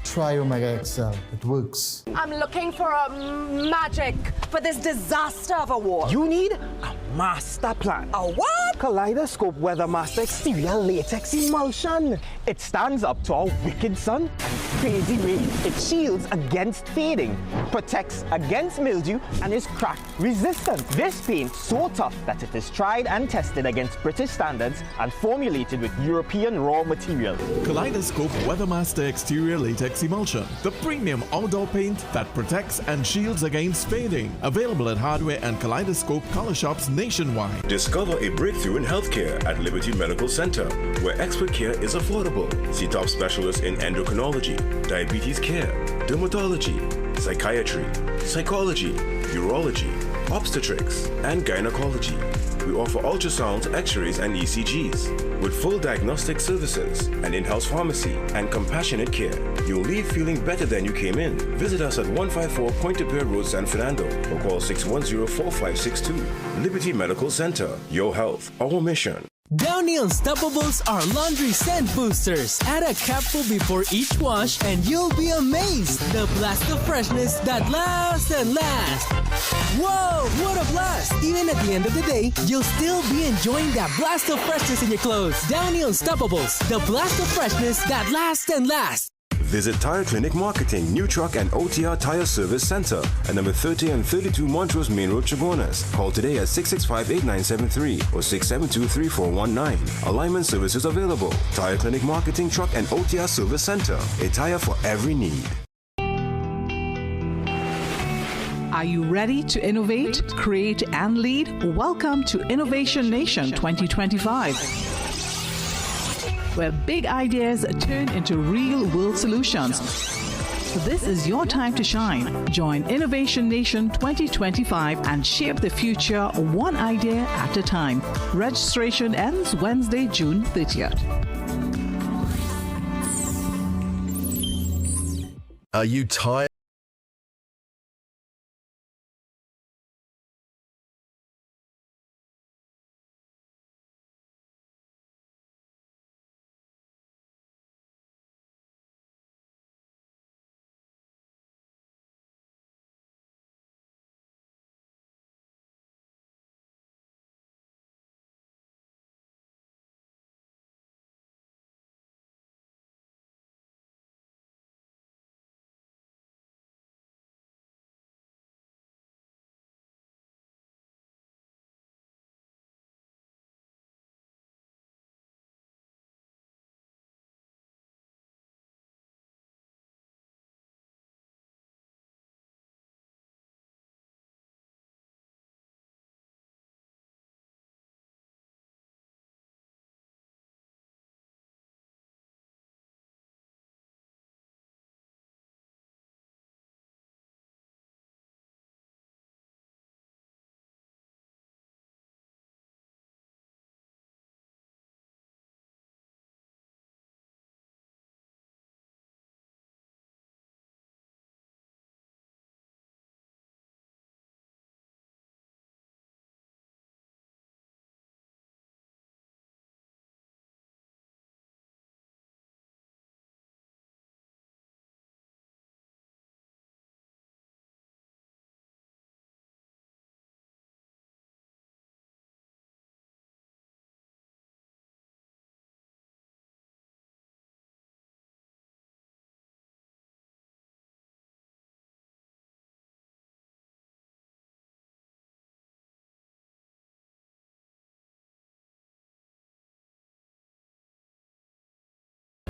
Try Omega XL, it works. I'm looking for a magic for this disaster of a war. You need a master plan. A what? Kaleidoscope Weather Master Exterior Latex Emulsion. It stands up to our wicked sun and crazy rain. It shields against fading, protects against mildew, and is crack resistant. This paint so tough that it is tried and tested against British standards and formulated with European raw material. Kaleidoscope Weathermaster Exterior Latex Emulsion, the premium outdoor paint that protects and shields against fading. Available at hardware and Kaleidoscope color shops nationwide. Discover a breakthrough in healthcare at Liberty Medical Center, where expert care is affordable. See top specialists in endocrinology, diabetes care, dermatology, psychiatry, psychology, urology, obstetrics, and gynecology. We offer ultrasounds, x-rays, and ECGs. With full diagnostic services, an in-house pharmacy, and compassionate care, you'll leave feeling better than you came in. Visit us at 154 Point de Paix Road, San Fernando, or call 610-4562. Liberty Medical Center. Your health, our mission. Downy Unstoppables are laundry scent boosters. Add a capful before each wash and you'll be amazed. The blast of freshness that lasts and lasts. Whoa, what a blast! Even at the end of the day, you'll still be enjoying that blast of freshness in your clothes. Downy Unstoppables, the blast of freshness that lasts and lasts. Visit Tire Clinic Marketing, New Truck and OTR Tire Service Center at number 30 and 32 Montrose Main Road, Chaguanas. Call today at 665-8973 or 672-3419. Alignment services available. Tire Clinic Marketing, Truck and OTR Service Center. A tire for every need. Are you ready to innovate, create, and lead? Welcome to Innovation Nation 2025. Where big ideas turn into real-world solutions. This is your time to shine. Join Innovation Nation 2025 and shape the future one idea at a time. Registration ends Wednesday, June 30th. Are you tired?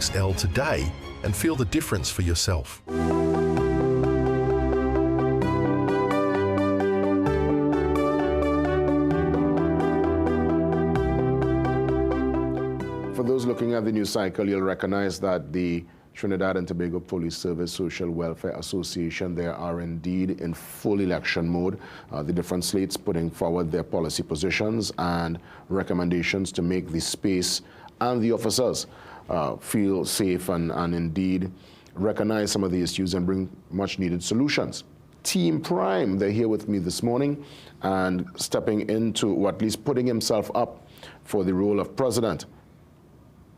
XL today and feel the difference for yourself. For those looking at the news cycle, you'll recognize that the Trinidad and Tobago Police Service Social Welfare Association, they are indeed in full election mode. The different slates putting forward their policy positions and recommendations to make the space and the officers feel safe and indeed recognize some of the issues and bring much needed solutions. Team Prime, they're here with me this morning and stepping into, or at least putting himself up for the role of president.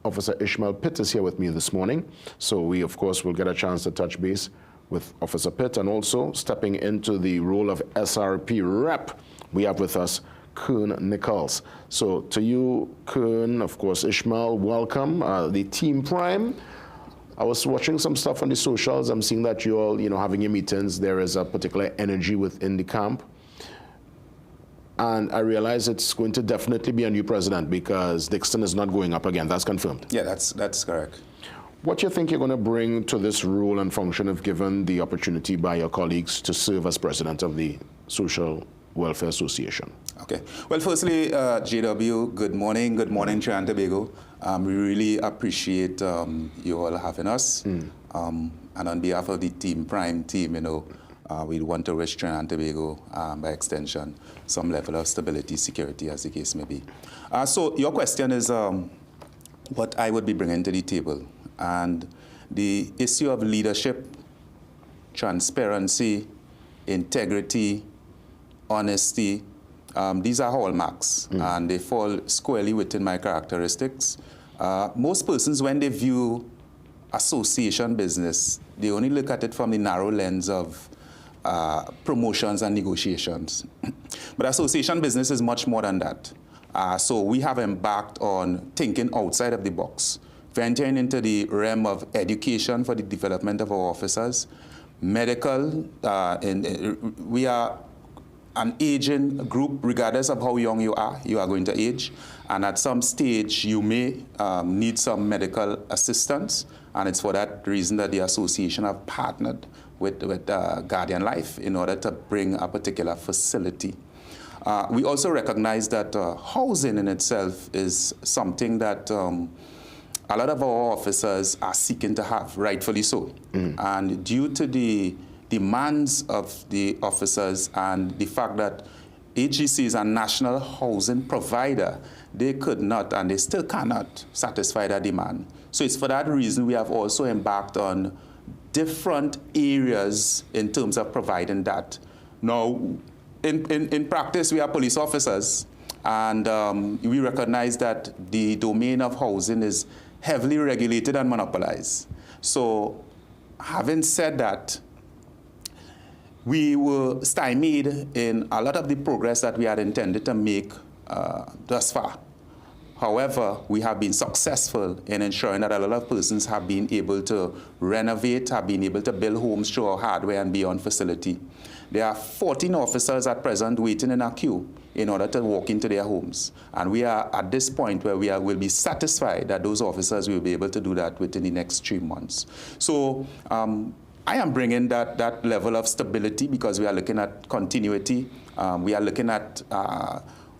Officer Ishmael Pitt is here with me this morning. So we, of course, will get a chance to touch base with Officer Pitt, and also stepping into the role of SRP rep, we have with us Kern Nichols. So to you, Kern, of course, Ishmael, welcome. The Team Prime, I was watching some stuff on the socials. I'm seeing that you're all, having your meetings. There is a particular energy within the camp. And I realize it's going to definitely be a new president because Dixon is not going up again. That's confirmed. Yeah, that's correct. What do you think you're going to bring to this role and function if given the opportunity by your colleagues to serve as president of the Social Welfare Association? Okay. Well, firstly, JW, good morning. Good morning, Trinidad and Tobago. We really appreciate you all having us. And on behalf of the Team Prime team, we want to wish Trinidad and Tobago, by extension, some level of stability, security, as the case may be. So your question is what I would be bringing to the table. And the issue of leadership, transparency, integrity, honesty, these are hallmarks, and they fall squarely within my characteristics. Most persons, when they view association business, they only look at it from the narrow lens of promotions and negotiations. But association business is much more than that. So we have embarked on thinking outside of the box, venturing into the realm of education for the development of our officers, medical, we are an aging group. Regardless of how young you are going to age. And at some stage, you may need some medical assistance. And it's for that reason that the association have partnered with Guardian Life in order to bring a particular facility. We also recognize that housing in itself is something that a lot of our officers are seeking to have, rightfully so. And due to the demands of the officers and the fact that AGC is a national housing provider, they could not and they still cannot satisfy that demand. So it's for that reason we have also embarked on different areas in terms of providing that. Now, in practice, we are police officers, and we recognize that the domain of housing is heavily regulated and monopolized. So, having said that, we were stymied in a lot of the progress that we had intended to make thus far. However, we have been successful in ensuring that a lot of persons have been able to renovate, have been able to build homes through our hardware and beyond facility. There are 14 officers at present waiting in a queue in order to walk into their homes. And we are at this point where we will be satisfied that those officers will be able to do that within the next 3 months. So I am bringing that level of stability because we are looking at continuity. We are looking at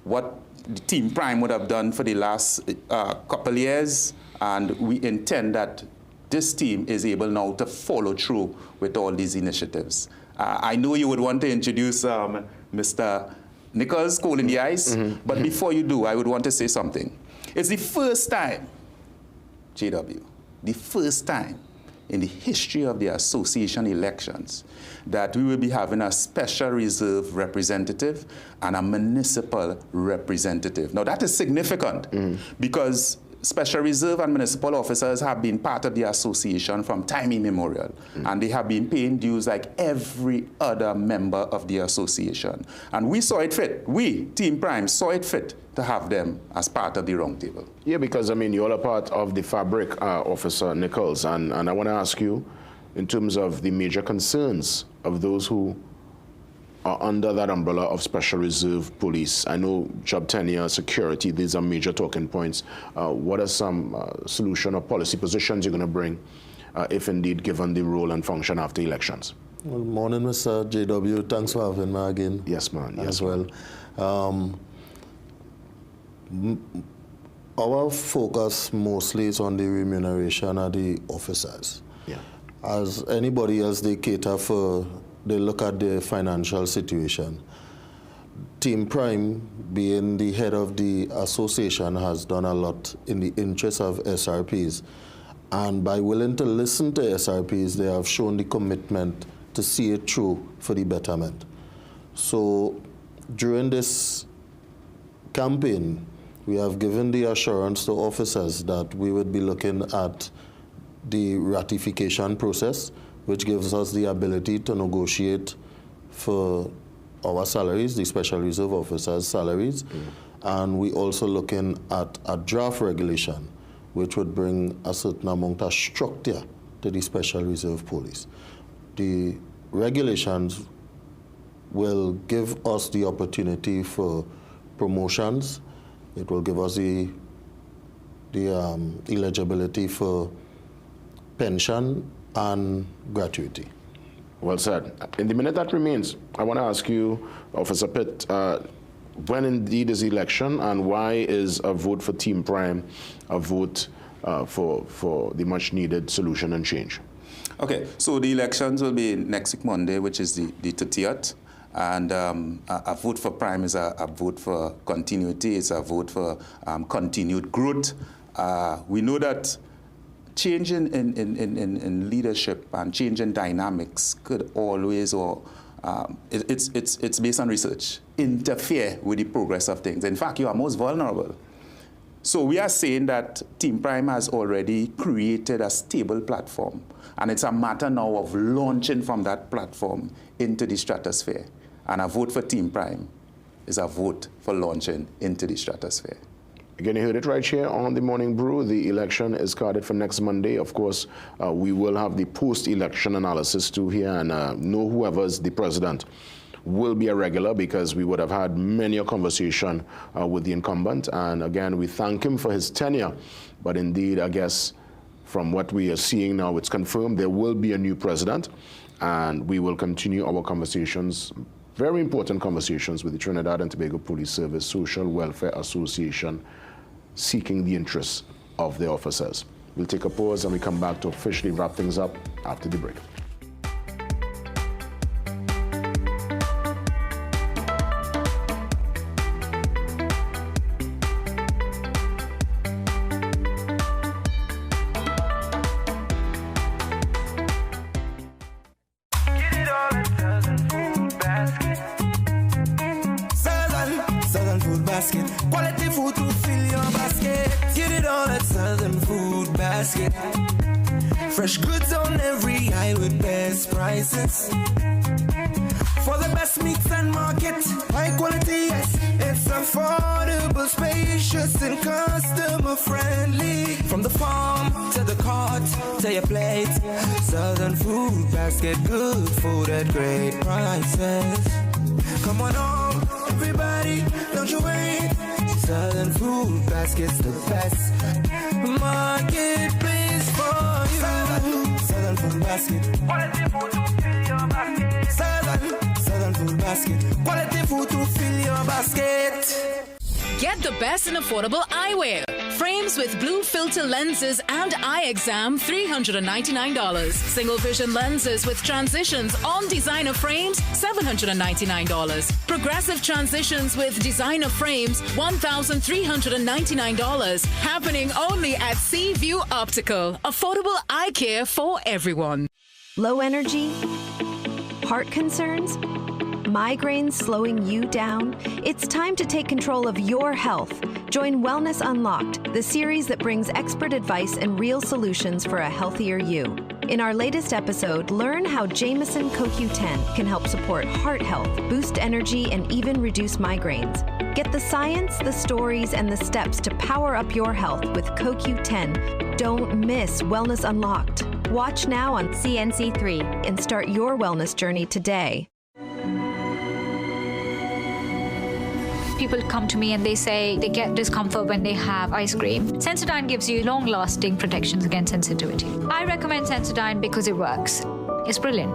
what the Team Prime would have done for the last couple of years, and we intend that this team is able now to follow through with all these initiatives. I know you would want to introduce Mr. Nichols, Coal in the Ice, but before you do, I would want to say something. It's the first time, JW, the first time in the history of the association elections that we will be having a special reserve representative and a municipal representative. Now that is significant because special reserve and municipal officers have been part of the association from time immemorial, and they have been paying dues like every other member of the association. And we saw it fit, we, Team Prime, saw it fit to have them as part of the round table. Yeah, because I mean, you're all a part of the fabric, Officer Nichols, and I want to ask you, in terms of the major concerns of those who are under that umbrella of Special Reserve Police. I know job tenure, security, these are major talking points. What are some solution or policy positions you're going to bring, if indeed given the role and function after elections? Well, morning, Mr. JW. Thanks for having me again. Yes, man. Yes, as well. Our focus mostly is on the remuneration of the officers. Yeah. As anybody else, they cater for, they look at their financial situation. Team Prime, being the head of the association, has done a lot in the interest of SRPs. And by willing to listen to SRPs, they have shown the commitment to see it through for the betterment. So during this campaign, we have given the assurance to officers that we would be looking at the ratification process, which gives us the ability to negotiate for our salaries, the Special Reserve officers' salaries. And we also looking at a draft regulation, which would bring a certain amount of structure to the Special Reserve Police. The regulations will give us the opportunity for promotions. It will give us the eligibility for pension and gratuity. Well said. In the minute that remains, I want to ask you, Officer Pitt, when indeed is the election, and why is a vote for Team Prime a vote for the much-needed solution and change? Okay, so the elections will be next week Monday, which is the 30th. And a vote for Prime is a vote for continuity, it's a vote for continued growth. We know that change in leadership and change in dynamics could always, it's based on research, interfere with the progress of things. In fact, you are most vulnerable. So we are saying that Team Prime has already created a stable platform, and it's a matter now of launching from that platform into the stratosphere. And a vote for Team Prime is a vote for launching into the stratosphere. Again, you heard it right here on the Morning Brew. The election is carded for next Monday. Of course, we will have the post-election analysis too here, and know whoever's the president will be a regular, because we would have had many a conversation with the incumbent. And again, we thank him for his tenure. But indeed, I guess from what we are seeing now, it's confirmed there will be a new president, and we will continue our conversations, very important conversations, with the Trinidad and Tobago Police Service Social Welfare Association, seeking the interests of the officers. We'll take a pause and we come back to officially wrap things up after the break. Quality food to fill your basket. Get it all at Southern Food Basket. Fresh goods on every aisle with best prices. For the best meats and market, high quality, yes. It's affordable, spacious, and customer friendly. From the farm to the cart to your plate, Southern Food Basket, good food at great prices. Come on home, everybody, don't you wait. Southern Food Basket's the best marketplace for you. Southern Food Basket. Quality food to fill your basket. Southern Food Basket. Quality food to fill your basket. Get the best in affordable eyewear. Frames with blue filter lenses and eye exam, $399. Single vision lenses with transitions on designer frames, $799. Progressive transitions with designer frames, $1,399. Happening only at Seaview Optical. Affordable eye care for everyone. Low energy? Heart concerns? Migraines slowing you down? It's time to take control of your health. Join Wellness Unlocked, the series that brings expert advice and real solutions for a healthier you. In our latest episode, learn how Jameson CoQ10 can help support heart health, boost energy, and even reduce migraines. Get the science, the stories, and the steps to power up your health with CoQ10. Don't miss Wellness Unlocked. Watch now on CNC3 and start your wellness journey today. people come to me and they say they get discomfort when they have ice cream. Sensodyne gives you long-lasting protections against sensitivity. I recommend Sensodyne because it works. It's brilliant.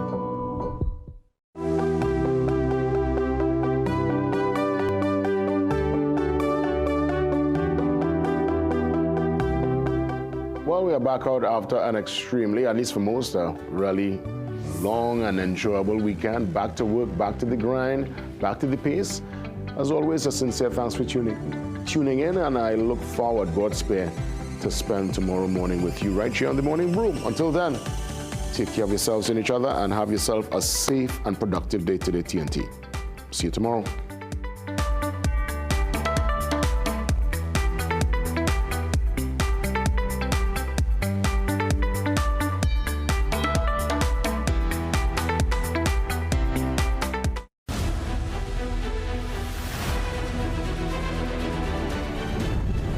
Well, we are back out after an extremely, at least for most, really long and enjoyable weekend. Back to work, back to the grind, back to the pace. As always, a sincere thanks for tuning in, and I look forward, God spare, to spend tomorrow morning with you right here on the Morning Brew. Until then, take care of yourselves and each other, and have yourself a safe and productive day today, TNT. See you tomorrow.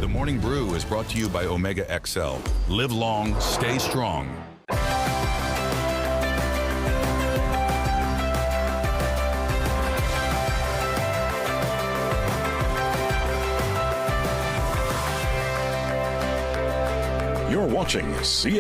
Morning Brew is brought to you by Omega XL. Live long, stay strong. You're watching CNC.